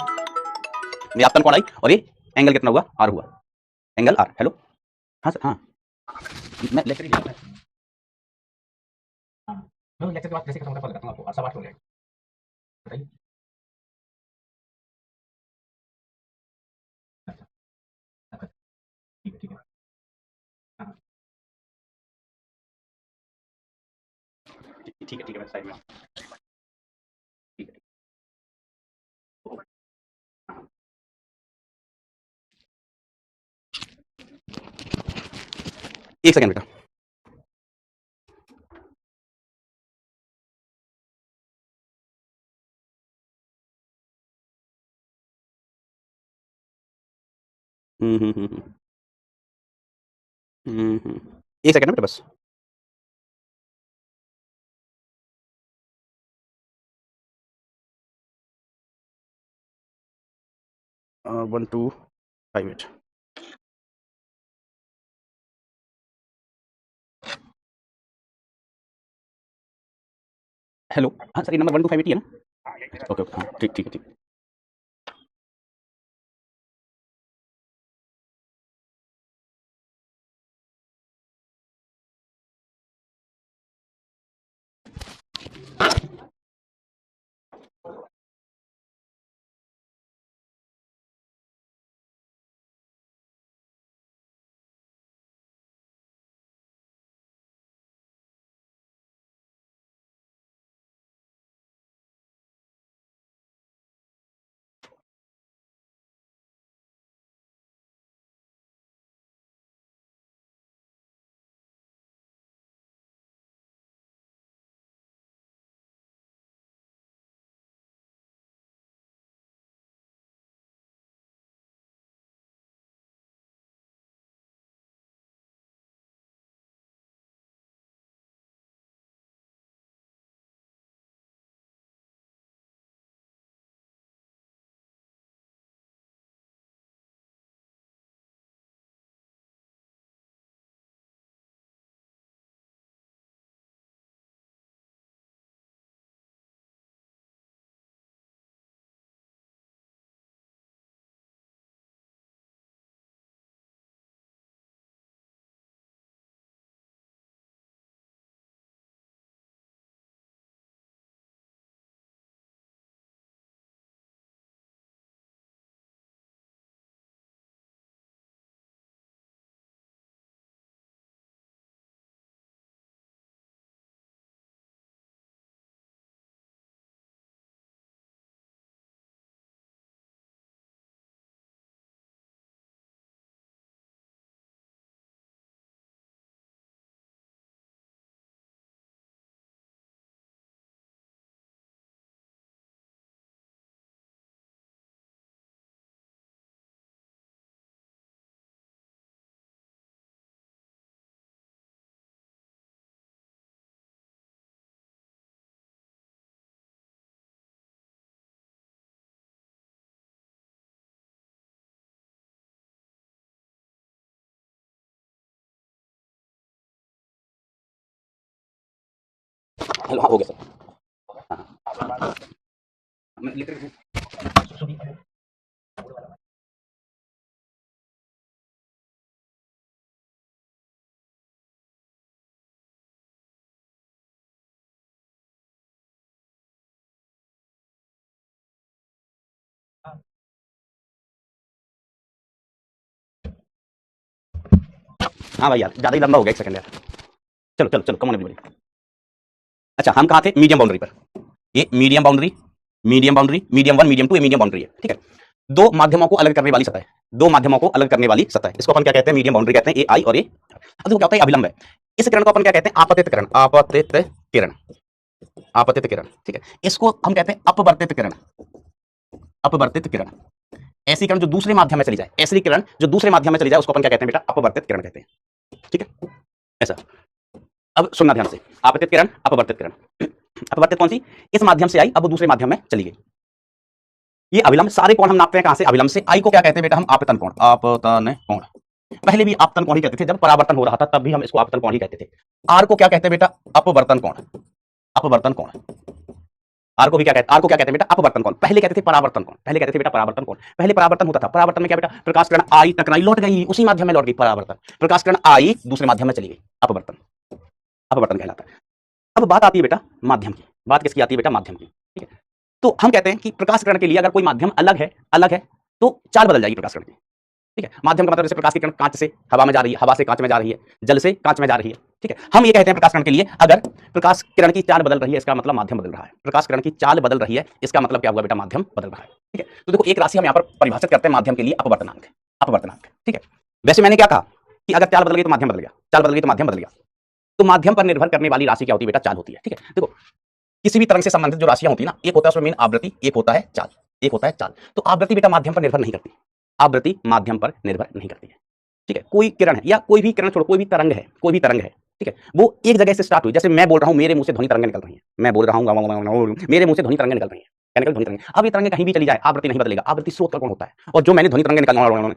[SPEAKER 1] ये आपतन कोण आई, और ये एंगल कितना हुआ? आर हुआ, एंगल आर। हेलो, हाँ सर, हाँ मैं लेक्चर ही ले रहा हूँ। हाँ, मैं लेक्चर के बाद जैसे खत्म होता है कॉल करता हूँ आपको, 8:15 हो जाएगा। बताइए। अच्छा, अच्छा, ठीक है, ठीक है। हाँ, ठीक है, ठीक है, मैं साइड में हूँ। ठीक है, ठीक है। हाँ, एक सेकंड बेटा। एक सेकंड बेटा बस। 1258। हेलो, हाँ सर, ये नंबर 1258 ही है ना? ओके ओके, हाँ ठीक ठीक है, ठीक। हेलो, हाँ हो गया सर। मैं लिख रही हूँ। हाँ भाई यार, ज्यादा ही लंबा हो गया, एक सेकंड यार। चलो चलो चलो, कम ऑन एवरीबॉडी। अच्छा, हम कहाँ थे? मीडियम बाउंड्री पर। ये medium boundary, medium boundary, medium one, medium two, medium boundary है, ठीक है। दो माध्यमों को अलग करने वाली सतह है, दो माध्यमों को अलग करने वाली सतह है, इसको अपन क्या कहते हैं? मीडियम बाउंड्री कहते हैं, ए आई और ए। अब देखो क्या होता है, अभिलंब है। इस किरण को अपन क्या कहते हैं? आपतित किरण, आपतित किरण, आपतित किरण, ठीक है। इसको हम कहते हैं अपवर्तित किरण, अपवर्तित किरण। ऐसी किरण जो दूसरे माध्यम में चली जाए, ऐसी किरण जो दूसरे माध्यम में चली जाए, उसको अपन क्या कहते हैं बेटा? अपवर्तित किरण कहते हैं, ठीक है। ऐसा। अब सुनना ध्यान से, आपतित किरण, अपवर्तित किरण। अपवर्तित कौन सी? इस माध्यम से आई, अब वो दूसरे माध्यम में चली गई। ये अभिलंब, सारे कोण हम नापते हैं कहां से? अभिलंब से। आई को क्या कहते हैं बेटा? हम आपतन कोण, आपतन कोण। पहले भी आपतन कोण ही कहते थे, जब परावर्तन हो रहा था तब भी हम इसको आपतन कोण ही कहते थे। आर को क्या कहते हैं बेटा? अपवर्तन कोण, अपवर्तन कोण। आर को भी क्या कहते हैं? आर को क्या कहते हैं बेटा? अपवर्तन कोण। पहले कहते थे परावर्तन कोण, पहले कहते थे बेटा परावर्तन कोण। पहले परावर्तन होता था, परावर्तन में क्या बेटा? प्रकाश किरण आई, टकराई, लौट गई, उसी माध्यम में लौट गई, परावर्तन। प्रकाश किरण आई, दूसरे माध्यम में चली गई, अपवर्तन, अपवर्तन कहलाता है। अब बात आती है बेटा माध्यम की। बात किसकी आती है बेटा? माध्यम की, ठीक है। तो हम कहते हैं कि प्रकाश किरण के लिए अगर कोई माध्यम अलग है, अलग है, तो चाल बदल जाएगी प्रकाश किरण की, ठीक है। माध्यम का मतलब जैसे प्रकाश की किरण कांच से हवा में जा रही है, हवा से कांच में जा रही है, जल से कांच में जा रही है, ठीक है। हम ये कहते हैं प्रकाश किरण के लिए अगर प्रकाश किरण की चाल बदल रही है, इसका मतलब माध्यम बदल रहा है। प्रकाश किरण की चाल बदल रही है, इसका मतलब क्या हुआ बेटा? माध्यम बदल रहा है, ठीक है। तो देखो, एक राशि हम यहाँ पर परिभाषित करते हैं माध्यम के लिए, अपवर्तनांक, अपवर्तनांक, ठीक है। वैसे मैंने क्या कहा कि अगर चाल बदल गई तो माध्यम बदल गया, चाल बदल गई तो माध्यम बदल गया। तो माध्यम पर निर्भर करने वाली राशि क्या होती है बेटा? चाल होती है, ठीक है। देखो, किसी भी तरंग से संबंधित जो राशियां होती है ना, एक होता है उसमें मेन आवृत्ति, एक होता है चाल, एक होता है चाल। तो आवृत्ति बेटा माध्यम पर निर्भर नहीं करती, आवृत्ति माध्यम पर निर्भर नहीं करती है, ठीक है। कोई किरण है या कोई भी किरण छोड़ो, कोई भी तरंग है, कोई भी तरंग है, ठीक है, वो एक जगह से स्टार्ट हुई। जैसे मैं बोल रहा हूं, मेरे मुंह से ध्वनि तरंगें निकल रही हैं, मैं बोल रहा हूं, मेरे मुंह से ध्वनि तरंगें निकल रही हैं, केमिकल ध्वनि तरंगें। अब ये तरंगें कहीं भी चली जाए, आवृत्ति नहीं बदलेगा, आवृत्ति स्रोत का कौन होता है? और जो मैंने ध्वनि तरंगें निकाल,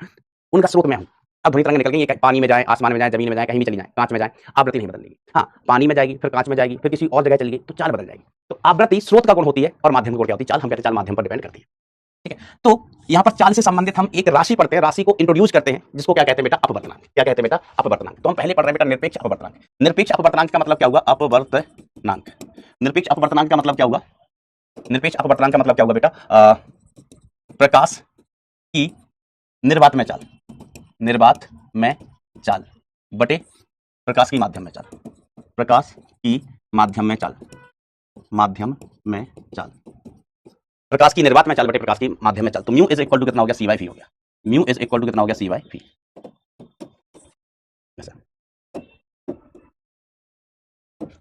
[SPEAKER 1] उनका स्रोत मैं हूं। अब ध्वनि तरंगें निकल गई, ये पानी में जाए, आसमान में जाए, जमीन में जाए, कहीं भी चली जाए, कांच में जाए, आवृत्ति नहीं बदलेगी। हाँ, पानी में जाएगी, फिर कांच में जाएगी, फिर किसी और जगह चलेगी, तो चाल बदल जाएगी। तो आवृत्ति स्रोत का गुण होती है और माध्यम का गुण क्या होती है? चाल। हम कहते हैं चाल माध्यम पर डिपेंड करती है, ठीक है। तो यहाँ पर चाल से संबंधित हम एक राशि पढ़ते हैं, राशि को इंट्रोड्यूस करते हैं, जिसको क्या कहते हैं बेटा? अपवर्तनांक। क्या कहते हैं बेटा? अपवर्तनांक। तो हम पहले पढ़ रहे हैं बेटा निरपेक्ष अपवर्तनांक। निरपेक्ष अपवर्तनांक का मतलब क्या हुआ? अपवर्तनांक। निरपेक्ष अपवर्तनांक का मतलब क्या हुआ? निरपेक्ष अपवर्तनांक का मतलब क्या हुआ बेटा? प्रकाश की निर्वात में चाल, निर्वात में चाल बटे प्रकाश की माध्यम में चाल, प्रकाश की माध्यम में चाल, माध्यम में चाल, प्रकाश की निर्वात में चाल बटे प्रकाश की माध्यम में चाल। तो म्यू इज इक्वल टू कितना हो गया? सी बाई फी हो गया। म्यू इज इक्वल टू कितना हो गया? C by phi.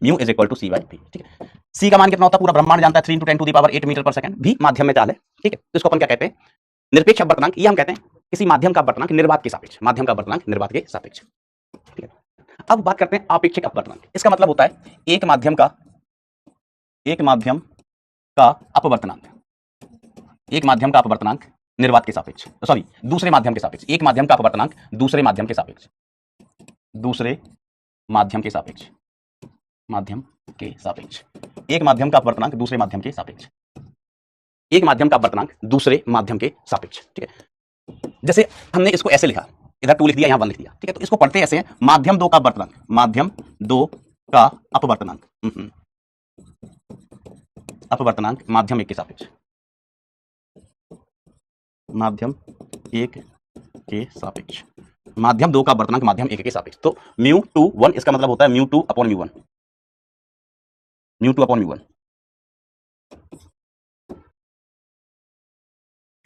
[SPEAKER 1] Mu is equal to C by phi, ठीक है। सी का मान कितना होता है? पूरा ब्रह्मांड जानता है, 3 × 10⁸ मीटर पर सेकंड, भी माध्यम में चाल है, ठीक है। तो इसको अपन क्या कहते हैं? निरपेक्ष अपवर्तनांक। ये हम कहते हैं किसी माध्यम का अपवर्तनांक निर्वात के सापेक्ष, माध्यम का अपवर्तनांक निर्वात के सापेक्ष, ठीक है। अब बात करते हैं आपेक्षिक अपवर्तनांक। इसका मतलब होता है एक माध्यम का, एक माध्यम का अपवर्तनांक, एक माध्यम का अपवर्तनांक निर्वात के सापेक्ष, सॉरी दूसरे माध्यम के सापेक्ष। एक माध्यम का अपवर्तनांक दूसरे माध्यम के सापेक्ष, दूसरे माध्यम के सापेक्ष, माध्यम के सापेक्ष। एक माध्यम का अपवर्तनांक दूसरे माध्यम के सापेक्ष, एक माध्यम का अपवर्तनांक दूसरे माध्यम के सापेक्ष, ठीक है। जैसे हमने इसको ऐसे लिखा, इधर 2 लिख दिया, यहां 1 लिख दिया, ठीक है। तो इसको पढ़ते ऐसे हैं, माध्यम 2 का अपवर्तनांक, माध्यम 2 का अपवर्तनांक, अपवर्तनांक माध्यम 1 के सापेक्ष, माध्यम 1 के सापेक्ष, माध्यम 2 का अपवर्तनांक माध्यम 1 के सापेक्ष। तो μ2 1, इसका मतलब होता है μ2 अपॉन μ1, μ2 अपॉन μ1।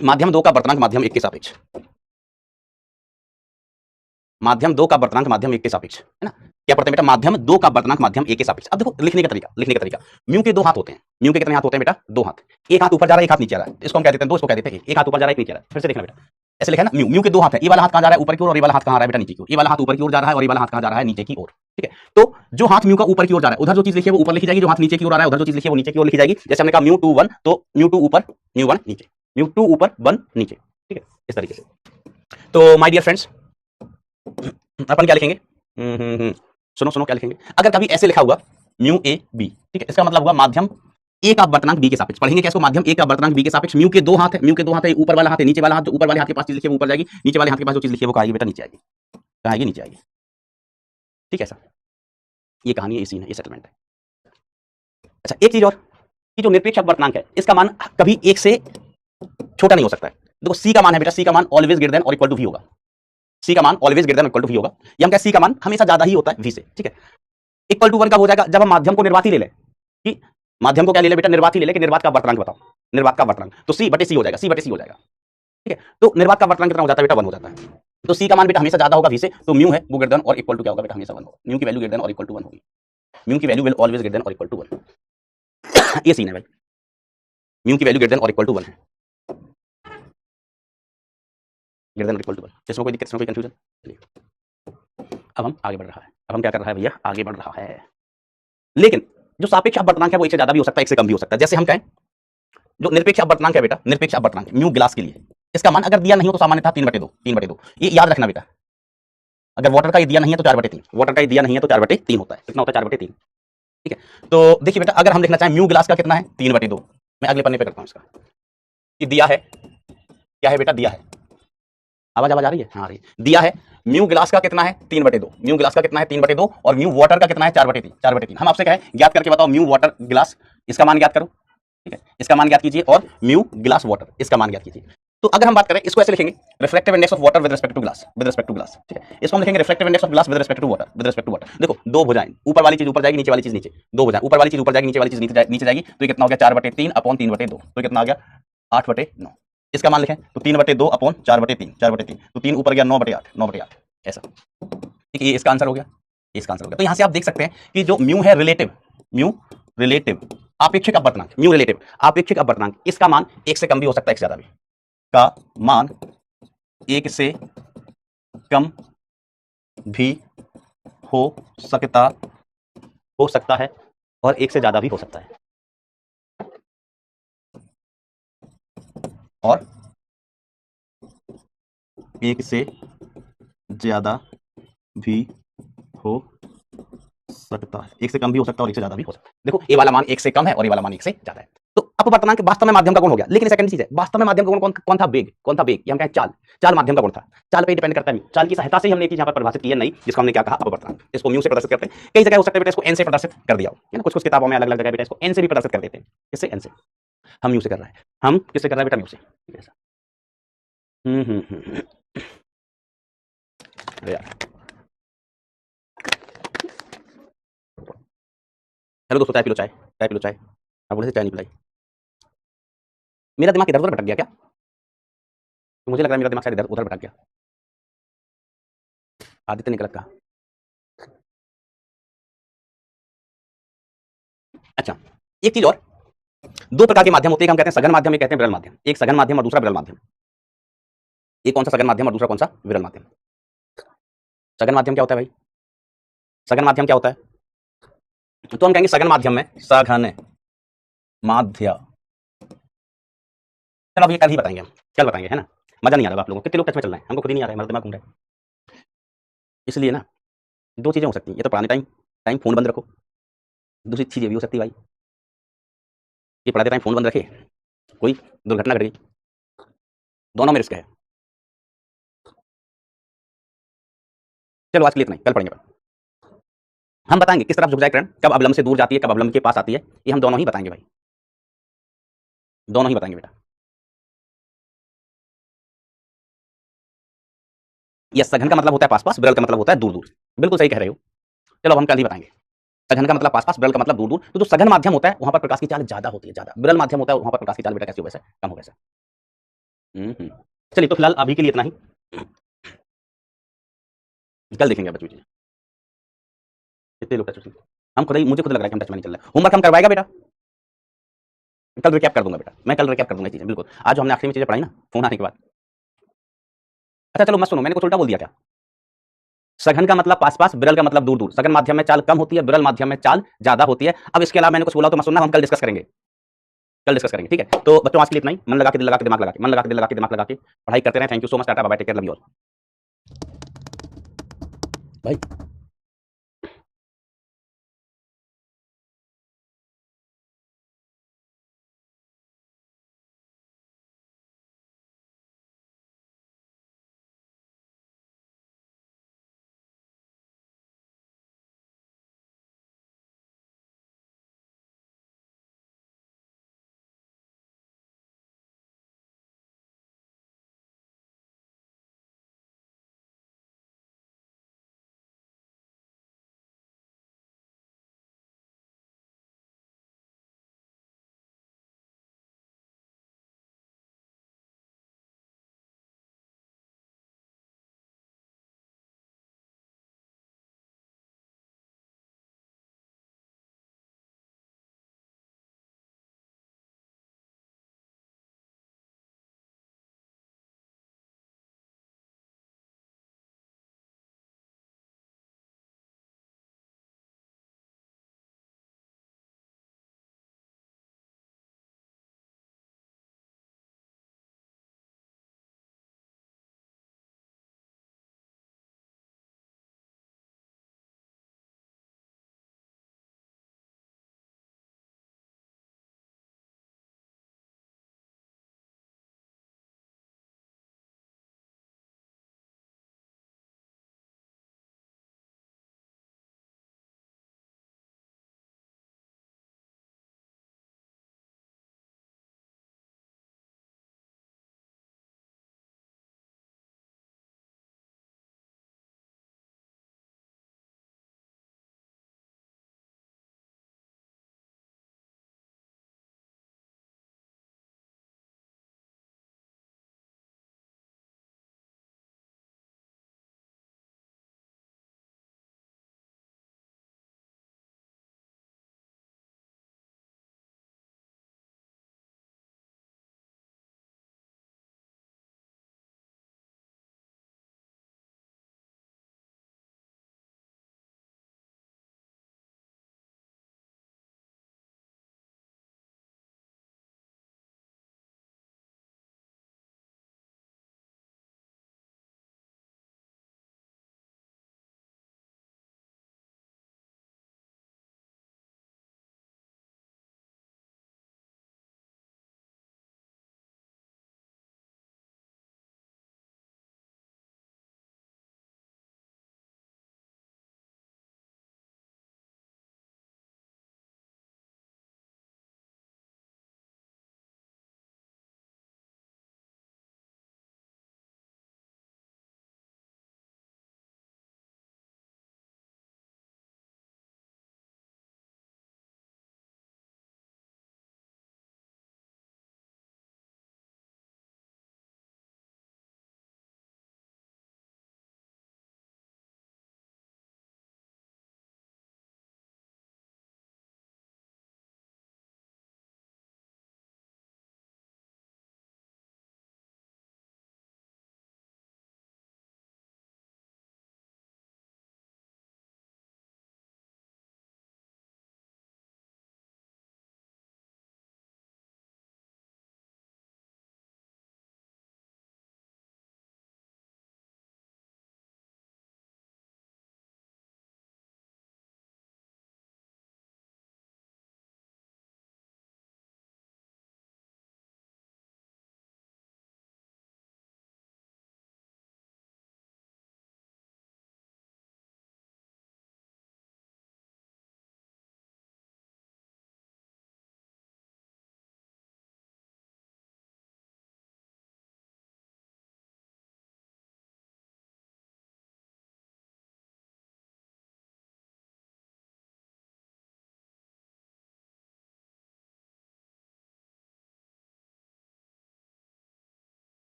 [SPEAKER 1] माध्यम 2 का अपवर्तनांक माध्यम 1 के सापेक्ष, माध्यम 2 का अपवर्तनांक माध्यम 1 के सापेक्ष, है ना। क्या पढ़ते हैं बेटा? माध्यम 2 का अपवर्तनांक माध्यम 1 के सापेक्ष। अब देखो लिखने का तरीका, लिखने का तरीका। म्यू के 2 हाथ होते हैं, म्यू के कितने हाथ होते हैं बेटा? 2 हाथ। एक हाथ ऊपर जा रहा है, एक हाथ नीचे आ रहा है, इसको हम कह देते हैं 2, इसको कह देते हैं एक हाथ ऊपर जा रहा है, एक नीचे आ रहा है। फिर से देखना बेटा, ऐसे लिखा है ना, म्यू के 2 हाथ है, ये वाला हाथ कहां जा रहा है? ऊपर की ओर, और ये वाला हाथ कहां आ रहा है बेटा? नीचे की ओर। ये वाला हाथ ऊपर की ओर जा रहा है और ये वाला हाथ कहां जा रहा है? नीचे की ओर, ठीक है। तो जो हाथ म्यू का ऊपर की ओर जा रहा है, उधर जो चीज लिखी है वो ऊपर लिखी जाएगी, जो हाथ नीचे की ओर आ रहा है उधर जो चीज लिखी है वो नीचे की ओर लिखी जाएगी। जैसे हमने कहा μ2 1, तो μ2 ऊपर, μ1 नीचे, μ2 ऊपर 1 नीचे, ठीक है, इस तरीके से। तो माय डियर फ्रेंड्स, अपन क्या लिखेंगे? सुनो सुनो, क्या लिखेंगे? अगर कभी ऐसे लिखा हुआ μ a b, ठीक है, इसका मतलब हुआ माध्यम ए का अपवर्तनांक बी के सापेक्ष पढ़ेंगे क्या इसको, माध्यम ए का अपवर्तनांक बी के सापेक्ष, म्यू के दो हाथ है, म्यू के दो हाथ है, ऊपर वाला हाथ है, नीचे वाला हाथ, जो ऊपर वाले हाथ के पास चीज लिखी है वो ऊपर जाएगी, नीचे वाले हाथ के पास जो चीज लिखी है वो कहाँ आएगी बेटा, नीचे आएगी, कहाँ आएगी, नीचे आएगी। ठीक है सर, ये कहानी है, ये सीन है, ये सेटलमेंट है। अच्छा एक चीज और, कि जो निरपेक्ष अपवर्तनांक है इसका मान कभी एक से छोटा नहीं हो सकता है। देखो सी का मान है बेटा, सी का मान ऑलवेज ग्रेटर देन और इक्वल टू वी होगा, सी का मान always greater than equal to V होगा, या हम कहें सी का मान हमेशा ज्यादा ही होता है वी से। ठीक है, इक्वल टू 1 कब हो जाएगा, जब हम माध्यम को निर्वात ही ले लें, कि माध्यम को क्या ले ले बेटा, निर्वात ही ले ले, कि निर्वात का अपवर्तनांक बताओ, निर्वात का अपवर्तनांक, तो सी बटे सी हो जाएगा, सी बटे सी हो जाएगा। ठीक है, तो निर्वात का अपवर्तनांक कितना हो जाता है बेटा, 1 हो जाता है। तो सी का मान बेटा हमेशा ज्यादा होगा वी से, तो म्यू है वो ग्रेटर देन और इक्वल टू क्या होगा बेटा, हमेशा 1 होगा, म्यू की वैल्यू ग्रेटर देन और इक्वल टू 1 होगी, म्यू की value will always greater than और इक्वल टू 1। ये सीन है भाई, म्यू की वैल्यू ग्रेटर देन और इक्वल टू 1 है, ग्रेटर देन और इक्वल टू 1। इसमें कोई दिक्कत, इसमें कोई कंफ्यूजन? चलिए अब हम आगे बढ़ रहा है, अब हम क्या कर रहा है भैया, आगे बढ़ रहा है। लेकिन जो सापेक्ष अपवर्तनांक है वो एक से ज्यादा भी हो सकता है, एक से कम भी हो सकता है। जैसे हम कहें जो निरपेक्ष अपवर्तनांक है बेटा, निरपेक्ष अपवर्तनांक म्यू गिलास के लिए, इसका मान अगर दिया नहीं हो तो सामान्यतः 3/2, 3/2 ये याद रखना बेटा। अगर वाटर का ये दिया नहीं है तो 4/3, वाटर का ये दिया नहीं है तो 4/3 होता है, कितना होता है, 4/3। ठीक है, तो देखिए बेटा अगर हम देखना चाहें म्यू गिलास का कितना है, 3/2, मैं अगले पन्ने पे करता हूं इसका, कि दिया है, क्या है बेटा, दिया है, आवाज आवाज आ रही है, हाँ आ रही है, दिया है म्यू गिलास का कितना है, 3/2, म्यू गिलास का कितना है, 3/2, और म्यू वाटर का कितना है, 4/3, 4/3। हम आपसे कहें ज्ञात करके बताओ म्यू वाटर गिलास, इसका मान ज्ञात करो। ठीक है, इसका मान ज्ञात कीजिए, और म्यू गिलास वाटर इसका मान ज्ञात कीजिए। तो अगर हम बात करें इसको ऐसे लिखेंगे, reflective index of water with respect to glass, with respect to glass. ठीक है, इसको हम लिखेंगे reflective index of glass with respect to water, with respect to water. देखो दो भुजाएं, ऊपर वाली चीज ऊपर जाएगी, नीचे वाली चीज नीचे, दो भुजाएं, ऊपर वाली चीज ऊपर जाएगी, नीचे वाली चीज नीचे जाएगी, तो ये कितना हो गया, 4/3 अपॉन 3/2, तो कितना आ गया, 8/9। इसका मान लिखें तो 3/2 अपॉन 4/3, 4/3, तो 3 ऊपर गया, 9/8, 9/8 ऐसा। ठीक है, ये इसका आंसर हो गया, इसका आंसर हो गया। तो यहां से आप देख सकते हैं कि जो म्यू है रिलेटिव, म्यू रिलेटिव आपेक्षिक अपवर्तनांक, म्यू रिलेटिव आपेक्षिक अपवर्तनांक, इसका मान 1 से कम भी हो सकता है, 1 से ज्यादा भी, का मान 1 से कम भी हो सकता है और 1 से ज्यादा भी हो सकता है, और 1 से ज्यादा भी हो सकता है, 1 से कम भी हो सकता है और 1 से ज्यादा भी हो सकता है। देखो ये वाला मान 1 से कम है और ये वाला मान 1 से ज्यादा है। तो अपवर्तनांक वास्तव में माध्यम का गुण हो गया, लेकिन सेकंड चीज है, वास्तव में माध्यम का गुण कौन था, बेग, कौन था बेग, ये हम कहें चाल, चाल माध्यम का गुण था, चाल पे डिपेंड करता है, चाल की सहायता से हमने एक चीज यहाँ पर परिभाषित की है नई, जिसको हमने क्या कहा, अपवर्तनांक। इसको म्यू से प्रदर्शित करते हैं, कई जगह हो सकता है बेटा इसको एन से प्रदर्शित कर दिया हो, है ना, कुछ कुछ किताबों में अलग अलग जगह बेटा इसको एन से भी प्रदर्शित कर देते हैं, इससे एन से, हम म्यू से कर रहे हैं, हम किससे कर रहे हैं बेटा, म्यू से। हेलो दोस्तों, चाय पी लो, चाय चाय पी लो, चाय, आप बोले से चाय नहीं पिलाई। मेरा दिमाग इधर उधर भटक गया क्या, तो मुझे लग रहा है मेरा दिमाग शायद इधर उधर भटक गया, आदित्य ने गलत कहा। अच्छा एक चीज और, दो प्रकार के माध्यम होते हैं, हम कहते हैं सघन माध्यम, एक कहते हैं विरल माध्यम, एक सघन माध्यम और दूसरा विरल माध्यम। एक कौन सा सघन माध्यम और दूसरा कौन सा विरल माध्यम। सघन माध्यम क्या होता है भाई, सघन माध्यम क्या होता है, तो हम कहेंगे सघन माध्यम में, सघन माध्यम, चलो अब ये कल ही बताएंगे, हम कल बताएंगे, है ना, मजा नहीं आ रहा आप लोगों को, कितने लोग टच में चल रहे हैं, हमको खुद ही नहीं आ रहा है, हमारा दिमाग घूम रहा है। इसलिए ना दो चीजें हो सकती हैं, ये तो पुराने टाइम टाइम फोन बंद रखो, दूसरी चीज ये भी हो सकती है भाई, ये पढ़ाते टाइम फोन बंद रखे, कोई दुर्घटना घट गई, दोनों में रिस्क है। चलो आज के लिए इतना ही, कल पढ़ेंगे। हम बताएंगे किस तरफ झुक जाए किरण, कब अवलंब से दूर जाती है, कब अवलंब के पास आती है, ये हम दोनों ही बताएंगे भाई, दोनों ही बताएंगे बेटा। ये सघन का मतलब होता है पास पास, विरल का मतलब होता है दूर दूर, बिल्कुल सही कह रहे हो। चलो अब हम कल ही बताएंगे, सघन का मतलब पास पास, विरल का मतलब दूर दूर। तो जो सघन माध्यम होता है वहां पर प्रकाश की चाल ज्यादा होती है, ज्यादा। विरल माध्यम होता है वहां पर प्रकाश की चाल बेटा कैसी हो, वैसे कम हो, वैसे। चलिए तो फिलहाल अभी के लिए इतना ही, कल देखेंगे बच्चों जी, कितने लोग टच, हम खुद ही, मुझे खुद लग रहा है कि हम टच में नहीं चल रहा है। होमवर्क हम करवाएगा बेटा, कल रिकैप कर दूंगा बेटा, मैं कल रिकैप कर दूंगा चीजें, बिल्कुल। आज जो हमने आखिरी में चीजें पढ़ाई ना फोन आने के बाद। अच्छा चलो मत सुनो, मैंने कुछ उल्टा बोल दिया क्या, सघन का मतलब पास पास, विरल का मतलब दूर दूर। सघन माध्यम में चाल कम होती है, विरल माध्यम में चाल ज्यादा होती है। अब इसके अलावा मैंने कुछ बोला तो मत सुनना, हम कल डिस्कस करेंगे, कल डिस्कस करेंगे, ठीक है। तो बच्चों आज के लिए इतना ही, मन लगा के दिल लगा के दिमाग लगा के, मन लगा के दिल लगा के दिमाग लगा के पढ़ाई करते रहे। Thank you so much, tata bye bye, take care, love you all भाई।